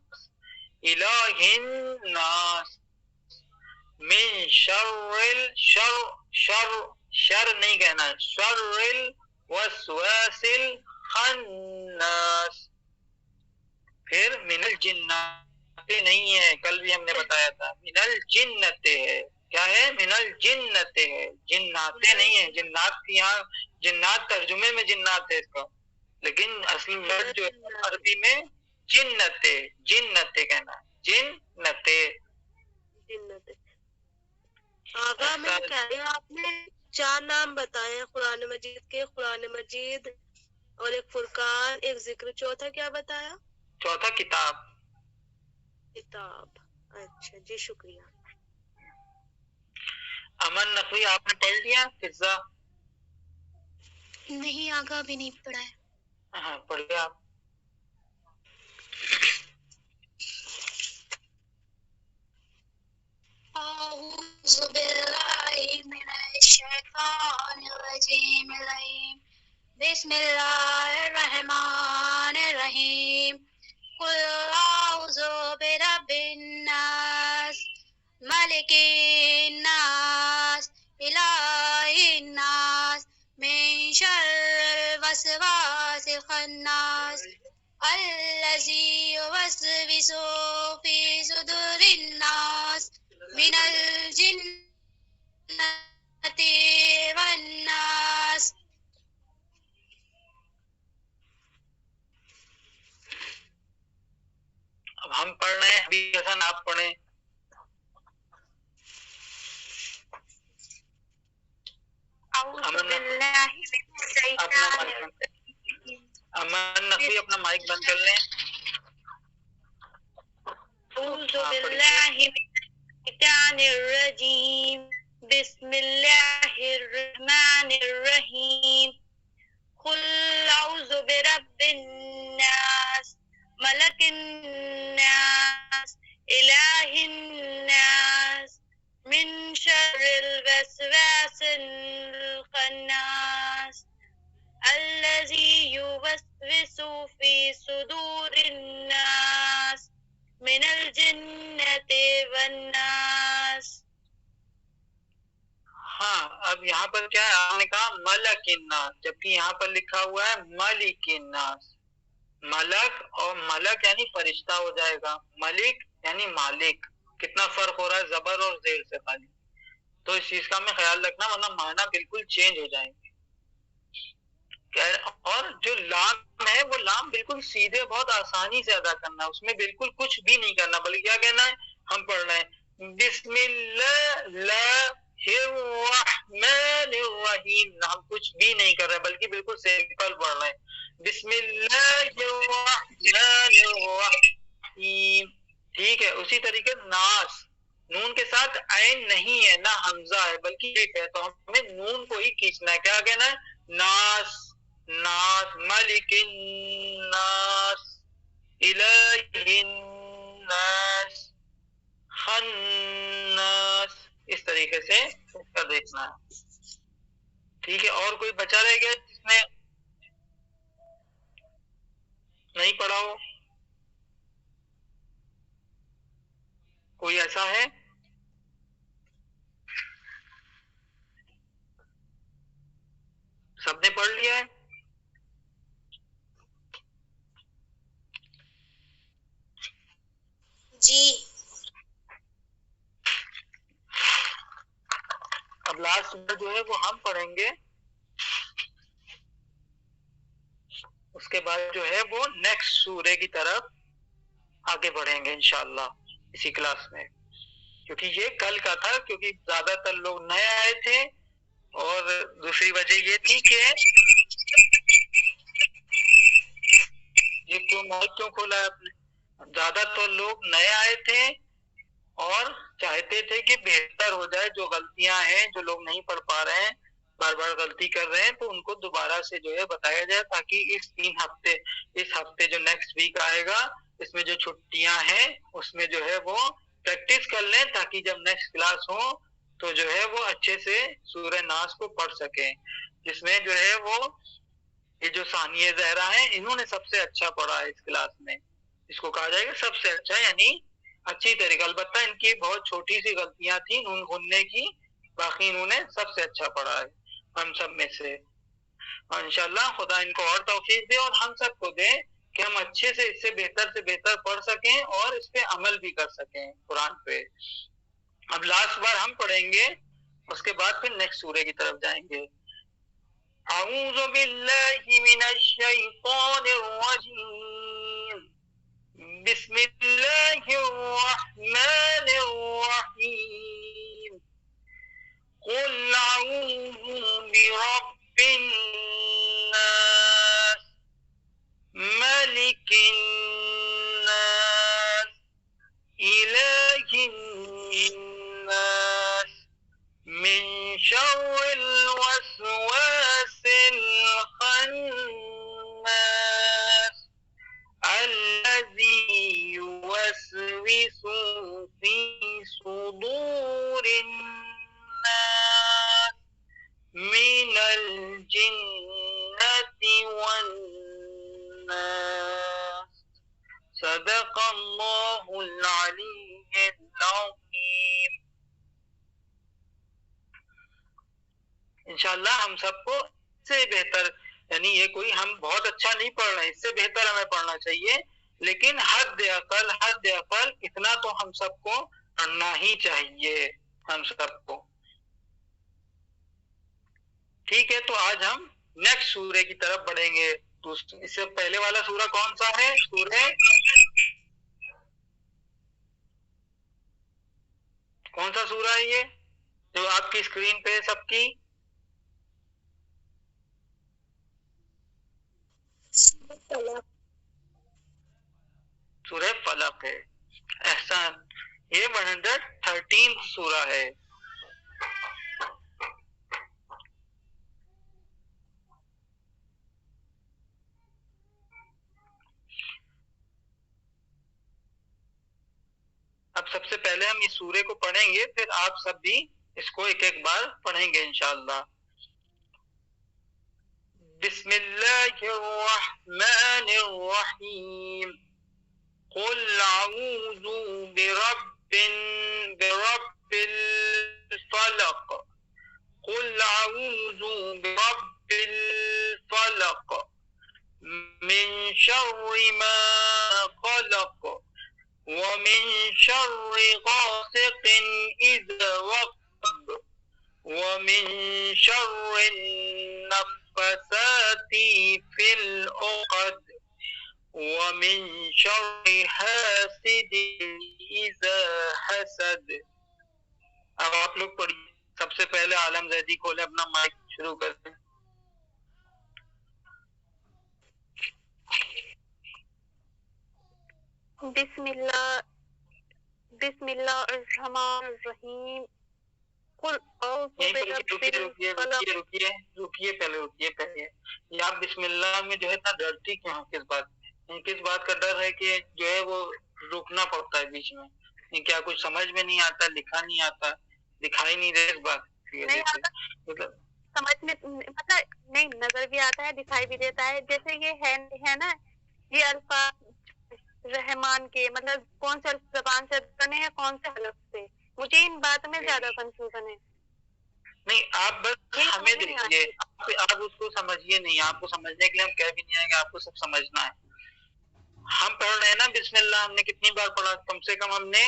الہ الناس من شر شر نہیں کہنا، شر الوسواس الخناس. پھر من الجنات نہیں ہے، کل بھی ہم نے بتایا تھا من الجنت ہے. کیا ہے؟ من الجنت ہے، جنات نہیں ہے. جنات کی یہاں جنات ترجمے میں جنات ہے اس کا، لیکن اصل لفظ جو ہے عربی میں جنت جنت کہنا جنت. آغا میں کہہ رہی ہوں آپ نے 4 نام بتائے ہیں قرآن مجید کے. قرآن مجید اور ایک فرقان، ایک ذکر، چوتھا کیا بتایا؟ چوتھا کتاب. کتاب. اچھا جی شکریہ. امن نقوی آپ نے پڑھ لیا؟ فضا نہیں آگا بھی نہیں پڑھا ہے. ہاں پڑھ لیا آپ. أعوذ بالله من الشيطان الرجيم بسم الله الرحمن الرحيم. قل أعوذ برب الناس ملك الناس إله الناس من شر الوسواس الخناس الذي يوسوس في صدور الناس من الجنة والناس. اب ہم پڑھ رہے ہیں، ابھی حسن آپ پڑھیں. أعوذ بالله من الشيطان الرجيم. امن نقوی اپنا مائک بند کر لیں. أعوذ بالله من الشيطان الرجيم بسم الله الرحمن الرحيم. قل أعوذ برب الناس ملك الناس إله الناس من شر الوسواس الخناس الذي يوسوس في صدور الناس من الجنة والناس. ہاں اب یہاں پر کیا ہے؟ آپ نے کہا ملک الناس، جبکہ یہاں پر لکھا ہوا ہے ملک الناس. ملک اور ملک یعنی فرشتہ ہو جائے گا، ملک یعنی مالک. کتنا فرق ہو رہا ہے زبر اور زیر سے خالی. تو اس چیز کا ہمیں خیال رکھنا ورنہ معنی بالکل چینج ہو جائیں گے. اور جو لام ہے وہ لام بالکل سیدھے بہت آسانی سے ادا کرنا، اس میں بالکل کچھ بھی نہیں کرنا، بلکہ کیا کہنا ہے؟ ہم پڑھ رہے ہیں بسم اللہ الرحمن الرحیم. ہم کچھ بھی نہیں کر رہے بلکہ بالکل سمپل پڑھ رہے ہیں بسم اللہ الرحمن الرحیم. ٹھیک ہے. اسی طریقے ناس نون کے ساتھ عین نہیں ہے، نہ حمزہ ہے، بلکہ ایک ہے، تو ہمیں نون کو ہی کھینچنا ہے. کیا کہنا ہے؟ ناس، ناس، ملک الناس، الہ الناس، خناس، اس طریقے سے اس کا دیکھنا ہے. ٹھیک ہے، اور کوئی بچا رہ گیا جس نے نہیں پڑھا ہو؟ کوئی ایسا ہے؟ سب نے پڑھ لیا ہے؟ جی. اب لاسٹ جو ہے وہ ہم پڑھیں گے، اس کے بعد جو ہے وہ نیکسٹ سورے کی طرف آگے بڑھیں گے انشاءاللہ اسی کلاس میں. کیونکہ یہ کل کا تھا، کیونکہ زیادہ تر لوگ نئے آئے تھے، اور دوسری وجہ یہ تھی کہ یہ مائک کیوں کھولا ہے آپ نے؟ زیادہ تر لوگ نئے آئے تھے اور چاہتے تھے کہ بہتر ہو جائے، جو غلطیاں ہیں، جو لوگ نہیں پڑھ پا رہے ہیں، بار بار غلطی کر رہے ہیں، تو ان کو دوبارہ سے جو ہے بتایا جائے، تاکہ اس ہفتے جو نیکسٹ ویک آئے گا، اس میں جو چھٹیاں ہیں اس میں جو ہے وہ پریکٹس کر لیں، تاکہ جب نیکسٹ کلاس ہو تو جو ہے وہ اچھے سے سورہ ناس کو پڑھ سکیں. جس میں جو ہے وہ یہ جو ثانیہ زہرا ہیں، انہوں نے سب سے اچھا پڑھا ہے اس کلاس میں. اس کو کہا جائے گا سب سے اچھا، یعنی اچھی طریقہ. البتہ ان کی بہت چھوٹی سی غلطیاں تھیں نون گننے کی، باقی انہوں نے سب سے اچھا پڑھا ہے ہم سب میں سے. اور انشاءاللہ خدا ان کو اور توفیق دے، اور ہم سب کو دے کہ ہم اچھے سے بہتر پڑھ سکیں اور اس پہ عمل بھی کر سکیں قرآن پہ. اب لاسٹ بار ہم پڑھیں گے، اس کے بعد پھر نیکسٹ سورے کی طرف جائیں گے. اعوذ باللہ من الشیطان الرجیم، بسم اللہ الرحمن الرحیم. قل اعوذ برب الناس، ملک الناس، الہ الناس، من شر الوسواس الخناس، الذي يوسوس في صدور الناس من الجنة والناس. صدق اللہ العلی العظیم. انشاءاللہ ہم سب کو اس سے بہتر، یعنی یہ کوئی ہم بہت اچھا نہیں پڑھ رہے ہیں، اس سے بہتر ہمیں پڑھنا چاہیے، لیکن حد اقل اتنا تو ہم سب کو پڑھنا ہی چاہیے، ہم سب کو. ٹھیک ہے، تو آج ہم نیکسٹ سورے کی طرف بڑھیں گے. اس سے پہلے والا سورہ کون سا ہے؟ کون سا سورہ ہے یہ جو آپ کی اسکرین پہ سب کی؟ سورہ فلق ہے. احسان، یہ 113 سورہ ہے. اب سب سے پہلے ہم اس سورے کو پڑھیں گے، پھر آپ سب بھی اس کو ایک ایک بار پڑھیں گے انشاءاللہ. بسم اللہ الرحمن الرحیم. قل اعوذ برب الفلق. قل اعوذ برب الفلق من شر ما خلق ومن شر غاسق اذا وقب ومن شر النفثات في العقد ومن شر حاسد اذا حسد. اب آپ لوگ پڑھیے. سب سے پہلے عالم زیدی کھولے اپنا مائک، شروع کرتے ہیں. بسم اللہ بسم اللہ الرحمن الرحیم قل اعوذ برب الفلق. رکیے پہلے یہ آپ بسم اللہ میں جو ہے اتنا ڈرتی کیوں ہیں؟ کس بات کا ڈر ہے کہ جو ہے وہ رکنا پڑتا ہے بیچ میں؟ کیا کچھ سمجھ میں نہیں آتا، لکھا نہیں آتا، دکھائی نہیں دے اس بات کی وجہ سے؟ سمجھ میں مطلب نہیں، نظر بھی آتا ہے، دکھائی بھی دیتا ہے. جیسے یہ ہے نا یہ الفاظ رحمان کے مطلب کون سے زبان سے بنے ہیں، کون سے حلف سے، مجھے ان باتوں میں زیادہ کنفیوژن ہے. نہیں آپ بس ہمیں دیکھیے، آپ اس کو سمجھیے نہیں، آپ کو سمجھنے کے لیے ہم کہہ بھی نہیں آئے گے، آپ کو سب سمجھنا ہے. ہم پڑھ رہے ہیں نا بسم اللہ، ہم نے کتنی بار پڑھا؟ کم سے کم ہم نے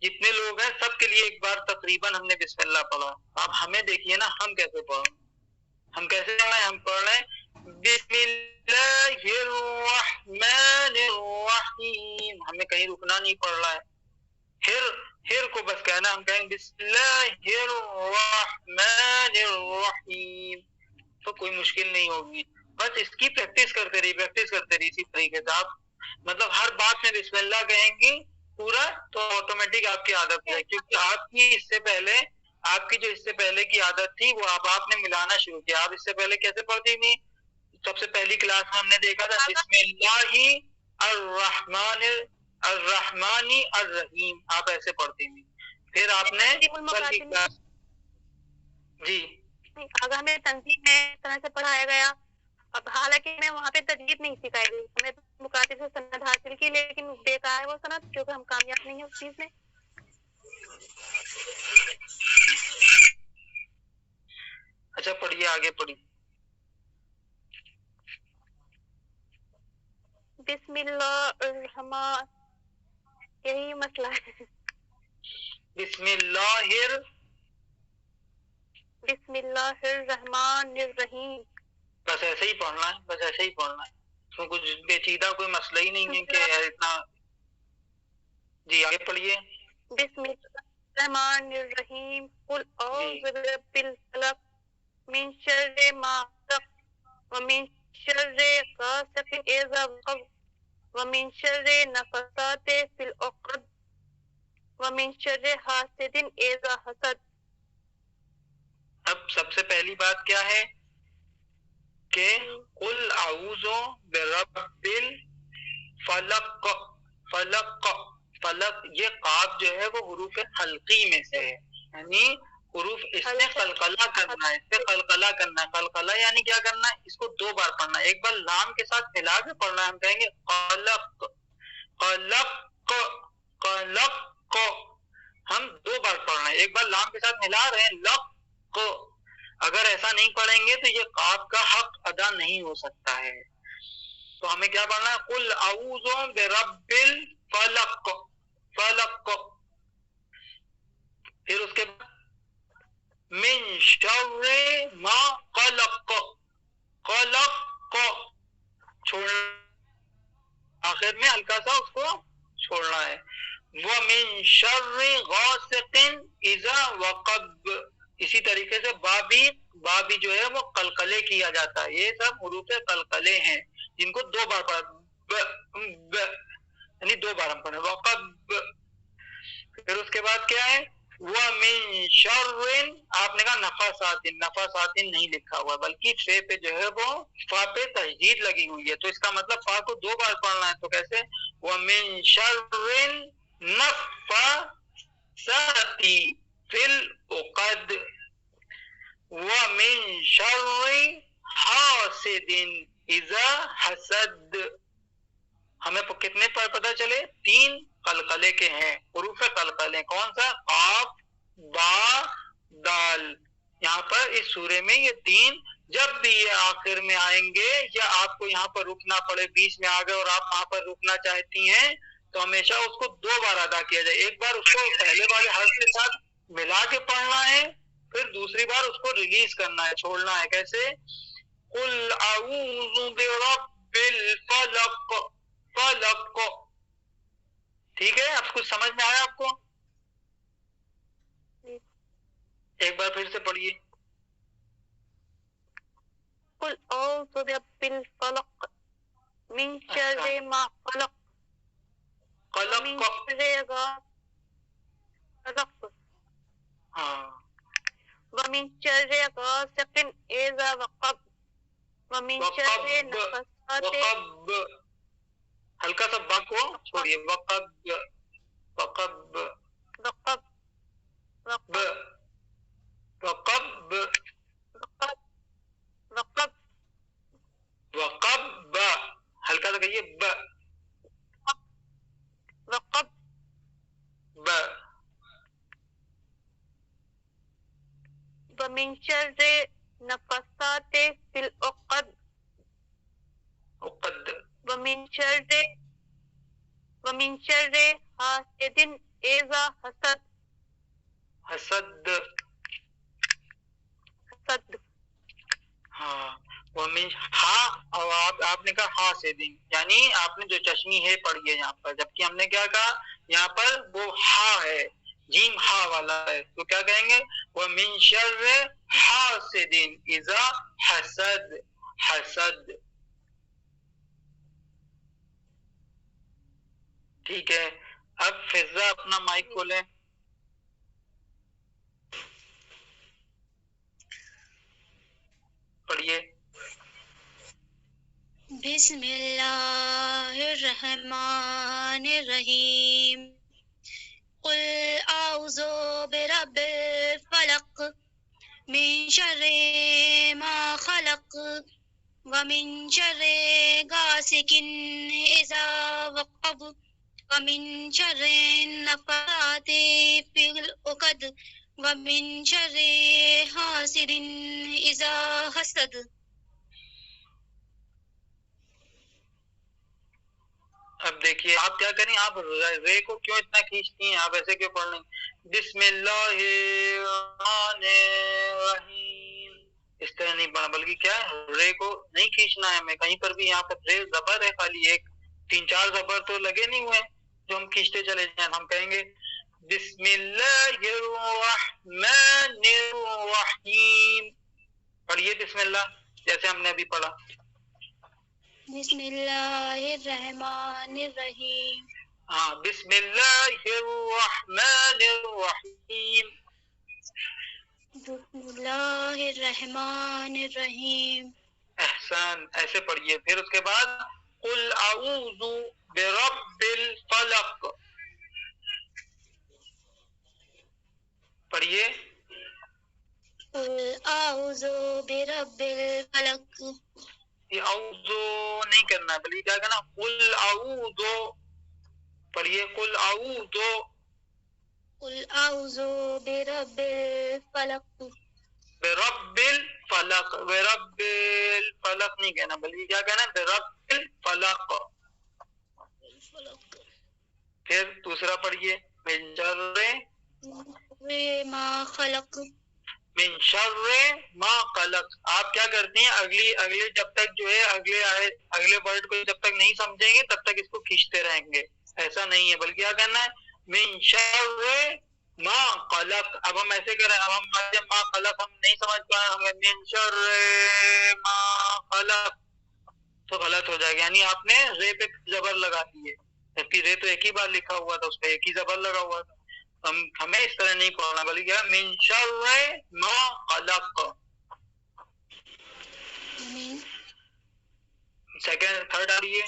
جتنے لوگ ہیں سب کے لیے ایک بار تقریباً ہم نے بسم اللہ پڑھا. آپ ہمیں دیکھیے نا ہم کیسے پڑھ رہے ہیں. ہم کیسے پڑھ رہے ہیں؟ ہم پڑھ رہے ہیں بسم اللہ الرحمن الرحیم. ہمیں کہیں رکنا نہیں پڑ رہا ہے. ہر کو بس کہنا، ہم کہیں بسم اللہ الرحمن الرحیم، تو کوئی مشکل نہیں ہوگی. بس اس کی پریکٹس کرتے رہی اسی طریقے سے. آپ مطلب ہر بات میں بسم اللہ کہیں گی پورا تو آٹومیٹک آپ کی عادت ہے، کیونکہ آپ کی جو اس سے پہلے کی عادت تھی وہ اب آپ نے ملانا شروع کیا. آپ اس سے پہلے کیسے پڑھتی تھی؟ سب سے پہلی کلاس میں ہم نے دیکھا تھا بسم اللہ الرحمن الرحیم، آپ ایسے پڑھتی تھی. پھر آپ نے جی اگر ہمیں تنظیم میں اس طرح سے پڑھایا گیا، اب حالانکہ ہمیں وہاں پہ تجوید نہیں سکھائی گئی، ہمیں مکاتب سے سند حاصل کی، لیکن بیکار ہے وہ سند کیونکہ ہم کامیاب نہیں ہیں اس چیز میں. اچھا پڑھیے، آگے پڑھیے. بسم اللہ الرحمن، یہی مسئلہ ہے. بسم اللہ الرحمن الرحیم، بس ایسے ہی پڑھنا ہے. اس میں کچھ پیچیدہ کوئی مسئلہ ہی نہیں ہے کہ اتنا. جی آگے پڑھیے. بسم اللہ الرحمن الرحیم قل اعوذ برب الفلق من شر ما خلق ومن شر غاسق اذا وقب ومن شر نفثات فی العقد ومن شر حاسد اذا حسد. اب سب سے پہلی بات کیا ہے کہ قل اعوذ برب الفلق. فلق یہ قاف جو ہے وہ حروف حلقی میں سے ہے، یعنی حروف اس نے قلقلہ کرنا ہے. قلقلہ یعنی کیا کرنا ہے؟ اس کو دو بار پڑھنا ہے. ایک بار لام کے ساتھ ملا کے پڑھنا ہے. ہم کہیں گے قلق قلق، ہم دو بار پڑھ رہے ہیں. ایک بار لام کے ساتھ ملا رہے ہیں لق. اگر ایسا نہیں پڑھیں گے تو یہ قاف کا حق ادا نہیں ہو سکتا ہے. تو ہمیں کیا پڑھنا ہے؟ قل اعوذ برب الفلق. پھر اس کے بعد من شر ما خلق. چھوڑنا، آخر میں ہلکا سا اس کو چھوڑنا ہے. ومن شر غاسق اذا وقب. اسی طریقے سے با بھی جو ہے وہ قلقلے کیا جاتا ہے. یہ سب حروف قلقلے ہیں جن کو دو بار یعنی دو بار ہم پڑھیں. وقب. پھر اس کے بعد کیا ہے؟ وَمِن شَرٍ. آپ نے کہا نفاسات نہیں لکھا ہوا بلکہ فے پہ جو ہے وہ فا پہ تشدید لگی ہوئی ہے، تو اس کا مطلب فا کو دو بار پڑھنا ہے. تو کیسے؟ وَمِن شَرٍ نَفَّاسَاتِ فِي الْعُقَدِ وَمِن شَرِّ حَاسِدٍ إِذَا حَسَدَ. ہمیں کتنے پر پتہ چلے؟ 3 قلقلے کے ہیں، حروف قلقلے. کون سا؟ قاف، با، دال. یہاں پر اس سورے میں یہ 3 جب بھی یہ آخر میں آئیں گے یا آپ کو یہاں پر رکنا پڑے، بیچ میں آ گئے اور آپ وہاں پر رکنا چاہتی ہیں تو ہمیشہ اس کو 2 بار ادا کیا جائے. ایک بار اس کو پہلے والے حرف کے ساتھ ملا کے پڑھنا ہے، پھر دوسری بار اس کو ریلیز کرنا ہے، چھوڑنا ہے. کیسے؟ قل اعوذ برب الفلق. فلق. ٹھیک ہے؟ اب کچھ سمجھ میں آیا آپ کو؟ ایک بار پھر سے پڑھیے. قل اعوذ برب الفلق من شر ما خلق ومن شر غاسق خلق ہاں ومن شر غاسق اذا وقب ومن شر نفثات وقب ہلکا سا با کو چھوڑیے وقب وقب وقب ب وقب وقب وقب وقب ہلکا سا کہیے ب وقب ب ومن شر نفثات في العقد عقد ومن شر حاسد اذا حسد حسد ہاں ومن ہاں اور آپ نے کہا حاسدین یعنی آپ نے جو چشمی ہے پڑھی ہے یہاں پر، جبکہ ہم نے کیا کہا یہاں پر وہ ہا ہے، جیم ہا والا ہے، تو کیا کہیں گے ومن شر حاسد اذا حسد حسد. ٹھیک ہے، اب فضا اپنا مائک کھولیں. پڑھیے. بسم اللہ الرحمن الرحیم قل اعوذ برب الفلق من شر ما خلق ومن شر غاسق اذا وقب ومن شر النفاثات في العقد ومن شر حاسد اذا حسد. اب دیکھیے آپ کیا کریں، آپ رے کو کیوں اتنا کھینچتی ہیں، آپ ایسے کیوں پڑھ لیں بسم اللہ الرحمن الرحیم، اس طرح نہیں پڑھنا، بلکہ کیا ہے رے کو نہیں کھینچنا ہے ہمیں کہیں پر بھی. یہاں پر رے زبر ہے خالی ایک، 3-4 زبر تو لگے نہیں ہوئے جو ہم کھینچتے چلے جائیں. ہم کہیں گے بسم اللہ الرحمن الرحیم، پڑھیے بسم اللہ جیسے ہم نے ابھی پڑھا. بسم اللہ الرحمن الرحیم. ہاں بسم اللہ الرحمن الرحیم. بسم اللہ الرحمن الرحیم. احسان، ایسے پڑھیے. پھر اس کے بعد قل اعوذ برب الفلق، پڑھیے. قل اعوذ برب الفلق. یہ اعوذ نہیں کرنا بلکہ کیا کرنا قل اعوذ، پڑھیے قل اعوذ. قل اعوذ برب الفلق. برب الفلق، برب الفلق نہیں کہنا بلکہ کیا کہنا برب الفلق. پھر دوسرا پڑھیے من شر ما خلق. من شر ما خلق. آپ کیا کرتے ہیں اگلے جب تک جو ہے اگلے ورڈ کو جب تک نہیں سمجھیں گے تب تک اس کو کھینچتے رہیں گے، ایسا نہیں ہے بلکہ کیا کرنا ہے من شر ما خلق. اب ہم ایسے کریں، اب ہم ما خلق ہم نہیں سمجھ پائے، ہم من شر ما خلق تو غلط ہو جائے گا، یعنی آپ نے رے پہ زبر لگا دی ہے، جبکہ رے تو ایک ہی بار لکھا ہوا تھا، اس پہ ایک ہی زبر لگا ہوا تھا. ہمیں اس طرح نہیں پڑھنا بلکہ کیا من شر ما خلق. سیکنڈ تھرڈ آ رہی ہے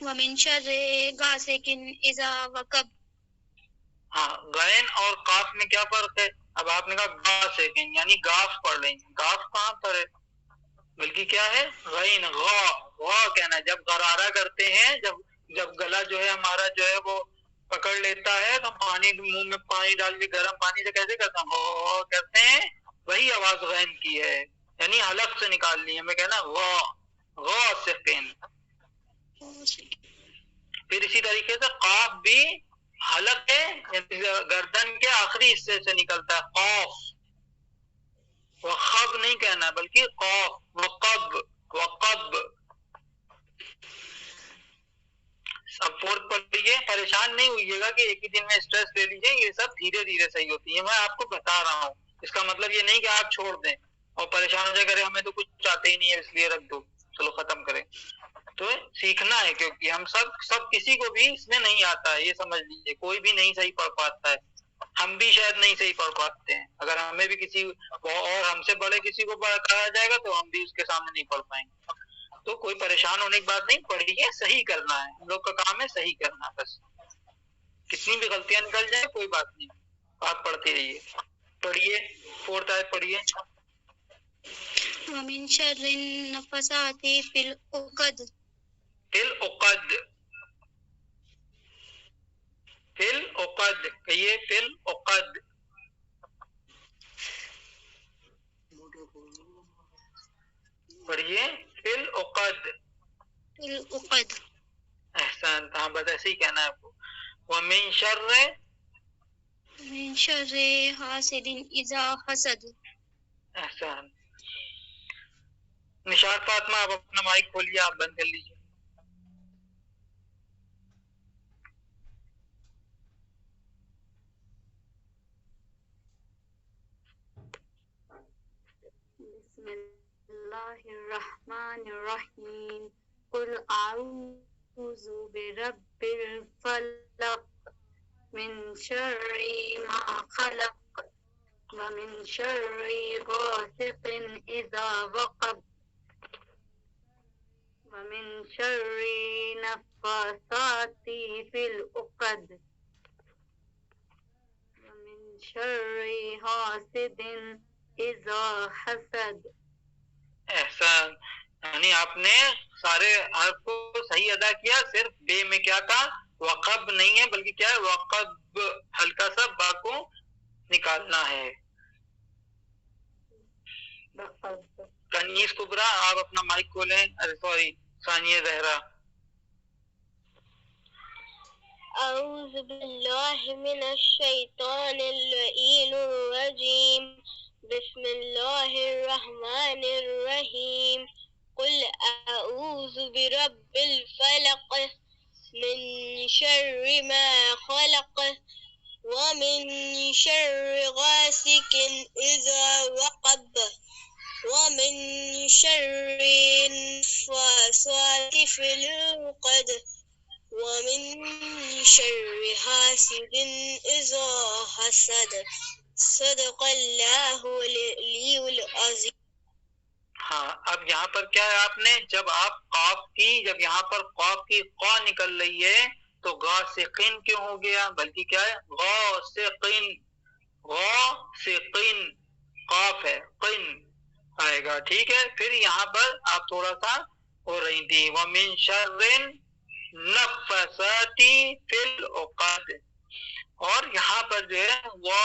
ومن شر غاسق اذا وقب. ہاں غین اور قاف میں کیا فرق ہے؟ اب آپ نے کہا گا سیکن یعنی گاف پڑھ لیں گے، گاف کہاں پر ہے بلکہ کیا ہے غین غا، غا کہنا ہے. جب غرارہ کرتے ہیں، جب گلا جو ہے ہمارا جو ہے وہ پکڑ لیتا ہے تو پانی منہ میں پانی ڈال کے گرم پانی سے کیسے کرتا ہوں کرتے ہیں، وہی آواز غین کی ہے، یعنی حلق سے نکالنی ہے. ہمیں کہنا غا غا سیکن. پھر اسی طریقے سے قاف بھی حلق ہے، یعنی گردن کے آخری حصے سے نکلتا ہے. قاف وقب نہیں کہنا بلکہ قاف وقب وقب. اب فورتھ پڑھیے. پریشان نہیں ہوئیے گا کہ ایک ہی دن میں اسٹریس لے لیجیے، یہ سب دھیرے دھیرے صحیح ہوتی ہے، میں آپ کو بتا رہا ہوں. اس کا مطلب یہ نہیں کہ آپ چھوڑ دیں اور پریشان ہو جائے کرے ہمیں تو کچھ چاہتے ہی نہیں ہے اس لیے رکھ دو چلو ختم کریں. تو سیکھنا ہے، کیونکہ ہم سب کسی کو بھی اس میں نہیں آتا ہے، یہ سمجھ لیجیے، کوئی بھی نہیں صحیح پڑھ پاتا ہے، ہم بھی شاید نہیں صحیح پڑھ پاتے ہیں، اگر ہمیں بھی کسی اور ہم سے بڑے کسی کو کہا جائے گا تو ہم بھی اس کے سامنے نہیں پڑھ پائیں گے. تو کوئی پریشان ہونے کی بات نہیں، پڑھیے، صحیح کرنا ہے، ہم لوگ کا کام ہے صحیح کرنا، بس کتنی بھی غلطیاں نکل جائیں کوئی بات نہیں، آپ پڑھتے رہیے. پڑھیے 4th آیت پڑھیے. ومن شر النفثات في العقد فی العقد، فی العقد کہیے، فی العقد. پڑھیے فی العقد. احسان، ہاں بس ایسے ہی کہنا ہے آپ کو. ومن شر، من شر حاسد اذا حسد. احسان. نشاط فاطمہ، آپ اپنا مائک کھولیے، آپ بند کر لیجیے. بسم اللہ الرحمن الرحیم. قل اعوذ برب الفلق من شر ما خلق ومن شر غاسق اذا وقب ومن شر نفاثات في العقد ومن شر حاسد اذا حسد. احسان. یعنی آپ نے سارے حرف کو صحیح ادا کیا، صرف بے میں کیا تھا، وقب نہیں ہے بلکہ کیا ہے، وقب، ہلکا سا با کو نکالنا ہے. کنیز کبرا، آپ اپنا مائک کھولیں. سوری، ثانیہ زہرا. اعوذ باللہ من الشیطان اللعین الرجیم. بسم اللہ الرحمن الرحیم. قل اعوذ برب الفلق من شر ما خلق ومن شر غاسق اذا وقب ومن شر النفاثات في العقد ومن شر حاسد اذا حسد. صدق اللہ العلی العظیم. ہاں، اب یہاں پر کیا ہے، آپ نے جب آپ قاف کی، جب یہاں پر قاف کی قا نکل رہی ہے تو غاسقین کیوں ہو گیا، بلکہ کیا ہے، غاسقین، غاسقین، قاف ہے، قن آئے گا، ٹھیک ہے. پھر یہاں پر آپ تھوڑا سا ہو رہی تھی، وَمِن شَرٍ نَفَّثَاتِ فِي الْعُقَدِ، اور یہاں پر جو ہے وہ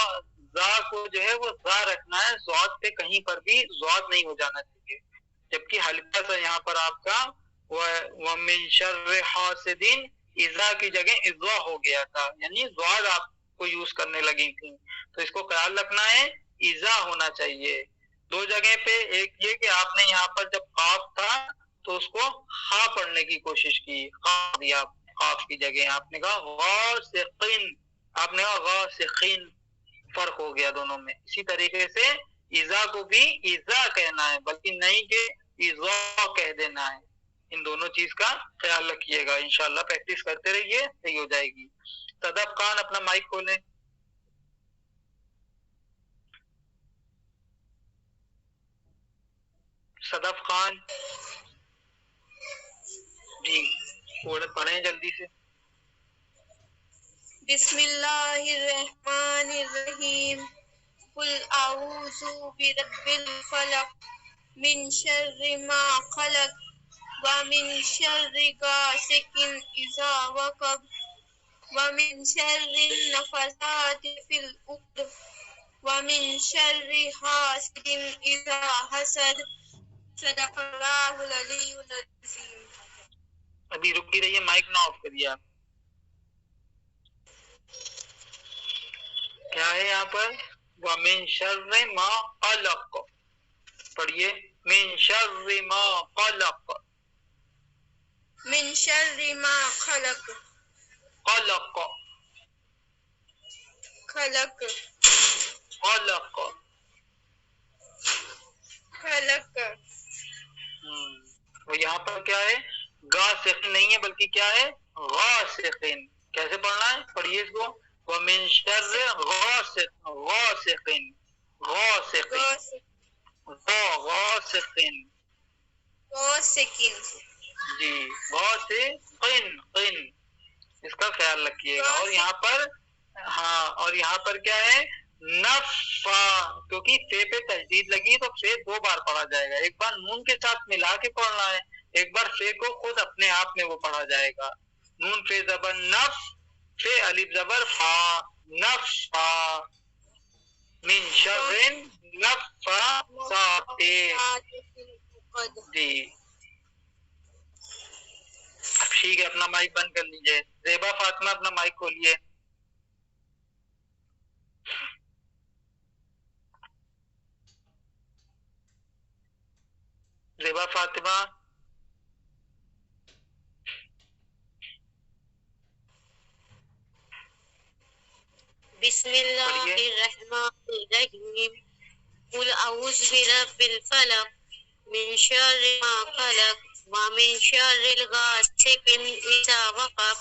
زا کو جو ہے وہ زا رکھنا ہے، زواد پہ کہیں پر بھی زواد نہیں ہو جانا چاہیے، جبکہ ہلکا سا یہاں پر آپ کا وَمِن شَرِّ حَاسِدٍ اِذَا کی جگہ اِذَا ہو گیا تھا، یعنی زواد آپ کو یوز کرنے لگی تھی، تو اس کو خیال رکھنا ہے، اِذَا ہونا چاہیے. 2 جگہ پہ، ایک یہ کہ آپ نے یہاں پر جب قاف تھا تو اس کو خا پڑھنے کی کوشش کی، خا دیا قاف کی جگہ، آپ نے کہا غاسقین، آپ نے کہا غاسقین، فرق ہو گیا دونوں میں. اسی طریقے سے ایزا کو بھی ایزا کہنا ہے، بلکہ نہیں کہ ایزا کہہ دینا ہے. ان دونوں چیز کا خیال رکھیے گا، انشاءاللہ پریکٹس کرتے رہیے، صحیح ہو جائے گی. صدف خان اپنا مائک کھولیں. صدف خان جی پڑھیں جلدی سے. بسم اللہ الرحمن الرحیم. قل اعوذ برب الفلق من شر ما خلق ومن شر غاسق اذا وقب ومن شر النفاثات في العقد ومن شر حاسد اذا حسد. صدق اللہ العلی العظیم. ابھی رکی رہیے، مائک نہ آف کریے آپ. کیا ہے یہاں پر، وَمِن شَرِّ مَا خَلَقَ، پڑھیے مِن شَرِّ مَا خَلَقَ، من شر ما خلق، خلق، خلق، خلق. خلق. وہ یہاں پر کیا ہے، غاسق نہیں ہے بلکہ کیا ہے غاسقین. کیسے پڑھنا ہے؟ پڑھیے اس کو. ومن شر غاسق غاسقین غاسقین غاسقین جی غاسقین قن اس کا خیال رکھیے گا. اور یہاں پر ہاں اور یہاں پر کیا ہے نفا کیونکہ فے پہ تشدید لگی تو فے دو بار پڑھا جائے گا. ایک بار نون کے ساتھ ملا کے پڑھنا ہے, ایک بار فے کو خود اپنے آپ میں وہ پڑھا جائے گا. نون فے زبر نف فے الف زبر فا نفا من شر نفاسات جی. اب ٹھیک ہے اپنا مائک بند کر لیجئے. زیبا فاطمہ اپنا مائک کھولیے. زیبا فاطمہ بسم اللہ الرحمن الرحیم قل اعوذ برب الفلق من شر ما خلق ومن شر الغاسق اذا وقب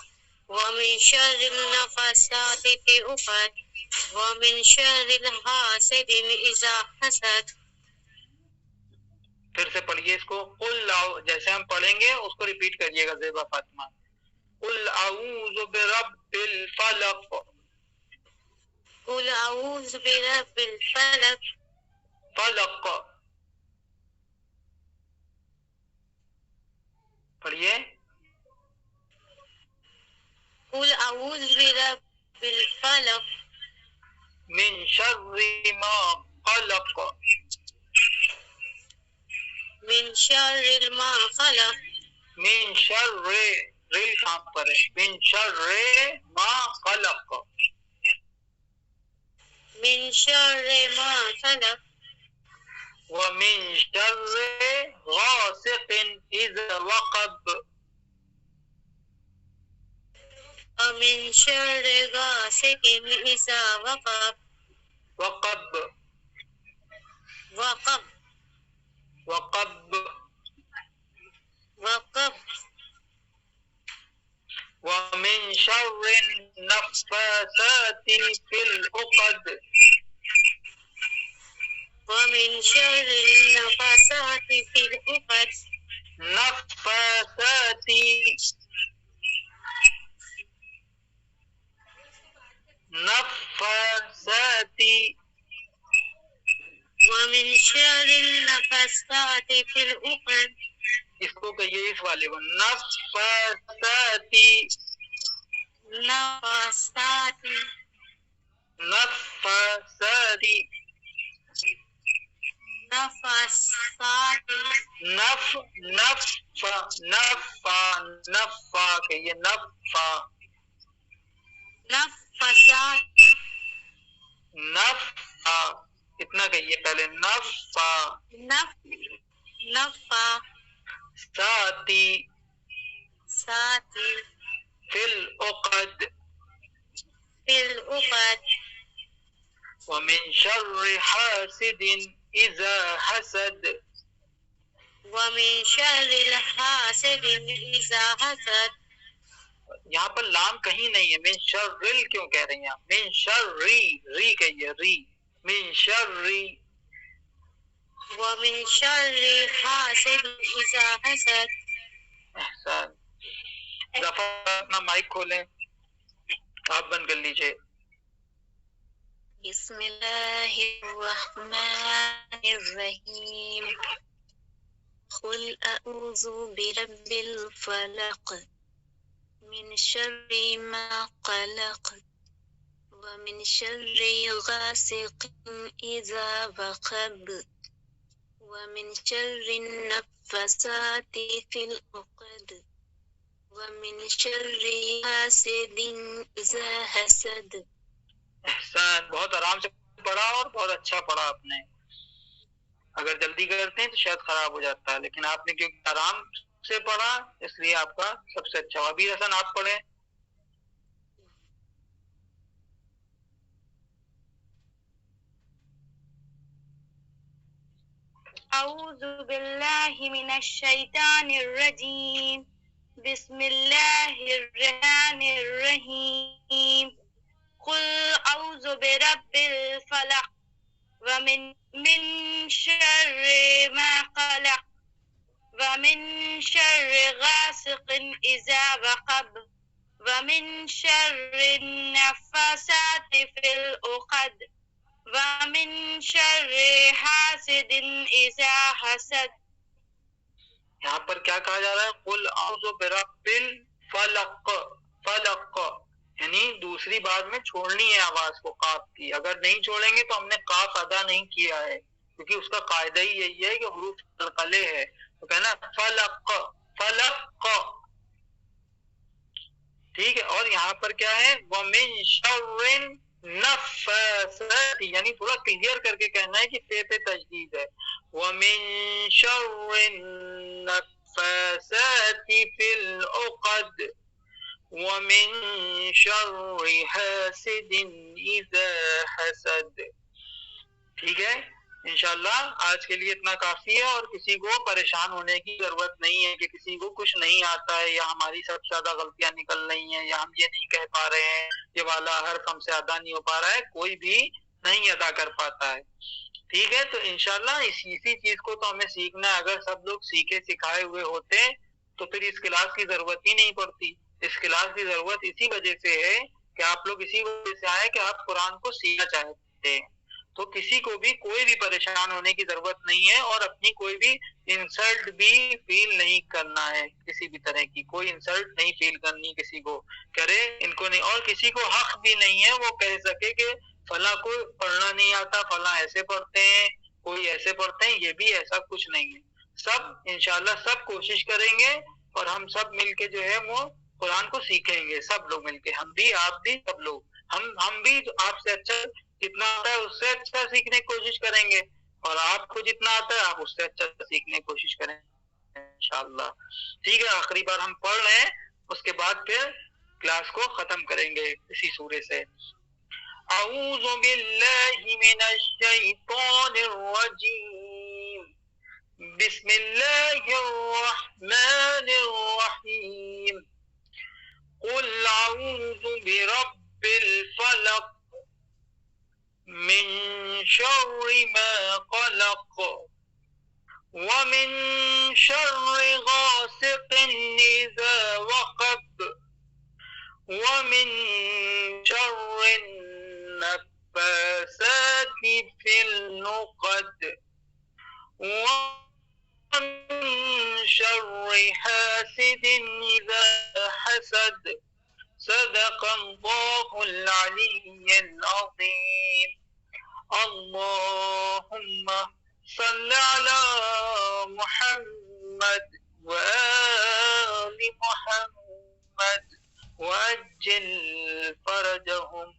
ومن شر النفاثات في العقد ومن شر حاسد اذا حسد. پھر سے پڑھیے اس کو. قل جیسے ہم پڑھیں گے اس کو ریپیٹ کریے گا زیبا فاطمہ. قل اعوذ برب الفلق قل اعوذ برب الفلق فلق پڑھیے. قل اعوذ برب الفلق من شر ما خلق من شر ما خلق من شر ریل کہاں پر ہے؟ من شر ما خلق من شر ما خلق ومن شر غاسق اذا وقب ومن شر غاسق اذا وقب وقب وقب وقب وقب ومن شر النفاثات في العقد ومن شر النفاثات في العقد نفاثات نفاثات ومن شر النفاثات في العقد. اس کو کہیے اس والے کو نفاثات نفاثات نفاثات نفاثات نف نفا نفا نفا کہیے نفا نفاثات نفا اتنا کہیے پہلے نفا نفا ساتی ساتی فی العقد في العقد ومن شر حاسد اذا حسد ومن شر الحاسد اذا حسد. یہاں پر لام کہیں نہیں ہے. من شر کیوں کہہ رہی ہیں؟ من شر ری کہیے ری من شر ومن شر حاسد اذا حسد. احسان. ظفر اپنا مائک کھولیں, آپ بند کر لیجئے. بسم اللہ الرحمن الرحیم قل اعوذ برب الفلق من شر ما خلق ومن شر غاسق اذا وقب ومن شر النفاثات في العقد ومن شر حاسد اذا حسد. احسان. بہت آرام سے پڑھا اور بہت اچھا پڑھا آپ نے. اگر جلدی کرتے ہیں تو شاید خراب ہو جاتا ہے, لیکن آپ نے کیونکہ آرام سے پڑھا اس لیے آپ کا سب سے اچھا ہوا. ابھی حسن آپ پڑھیں. أعوذ بالله من الشيطان الرجيم بسم الله الرحمن الرحيم قل أعوذ برب الفلق ومن شر ما خلق ومن شر غاسق إذا وقب ومن شر النفاسات في العقد ومن شر حاسد إذا حسد. یہاں پر کیا کہا جا رہا ہے؟ قل اعوذ برب الفلق، فلق یعنی دوسری بات میں چھوڑنی ہے آواز کو قاف کی. اگر نہیں چھوڑیں گے تو ہم نے قاف ادا نہیں کیا ہے، کیونکہ اس کا قاعدہ ہی یہی ہے کہ حروف قلقلے ہے، تو کہنا فلق فلق، ٹھیک ہے. اور یہاں پر کیا ہے؟ وَمِن شَرِّ النَّفَّاثَاتِ، یعنی تھوڑا کلیئر کر کے کہنا ہے کہ فے پہ تشدید ہے. وَمِن شَرِّ النَّفَّاثَاتِ فِي الْعُقَدِ وَمِن شَرِّ حَاسِدٍ إِذَا حَسَدَ. ٹھیک ہے، انشاءاللہ آج کے لیے اتنا کافی ہے، اور کسی کو پریشان ہونے کی ضرورت نہیں ہے کہ کسی کو کچھ نہیں آتا ہے یا ہماری سب سے زیادہ غلطیاں نکل رہی ہیں یا ہم یہ نہیں کہہ پا رہے ہیں، یہ والا حرف ہم سے ادا نہیں ہو پا رہا ہے. کوئی بھی نہیں ادا کر پاتا ہے. ٹھیک ہے، تو انشاءاللہ اسی چیز کو تو ہمیں سیکھنا ہے. اگر سب لوگ سیکھے سکھائے ہوئے ہوتے تو پھر اس کلاس کی ضرورت ہی نہیں پڑتی. اس کلاس کی ضرورت اسی وجہ سے ہے کہ آپ لوگ اسی وجہ سے آئے کہ آپ قرآن کو سیکھنا چاہتے ہیں. تو کسی کو بھی کوئی بھی پریشان ہونے کی ضرورت نہیں ہے، اور اپنی کوئی بھی انسلٹ بھی فیل نہیں کرنا ہے. کسی بھی طرح کی کوئی انسلٹ نہیں فیل کرنی کسی کو کرے ان کو نہیں. اور کسی کو حق بھی نہیں ہے وہ کہہ سکے کہ فلاں کو پڑھنا نہیں آتا، فلاں ایسے پڑھتے ہیں، کوئی ایسے پڑھتے ہیں. یہ بھی ایسا کچھ نہیں ہے. سب انشاءاللہ سب کوشش کریں گے، اور ہم سب مل کے جو ہے وہ قرآن کو سیکھیں گے. سب لوگ مل کے، ہم بھی آپ بھی سب لوگ، ہم بھی آپ سے اچھا جتنا آتا ہے اس سے اچھا سیکھنے کی کوشش کریں گے، اور آپ کو جتنا آتا ہے آپ اس سے اچھا سیکھنے کی کوشش کریں انشاءاللہ. ٹھیک ہے، آخری بار ہم پڑھ رہے ہیں، اس کے بعد پھر کلاس کو ختم کریں گے اسی سورے سے. اعوذ باللہ من الشیطان الرجیم، بسم اللہ الرحمن الرحیم. قل اعوذ برب الفلق من شر ما خلق ومن شر غاسق إذا وقب ومن شر النفاثات في العقد ومن شر حاسد إذا حسد. صدق الله العلي العظيم. اللهم صل على محمد وآل محمد وعجل فرجهم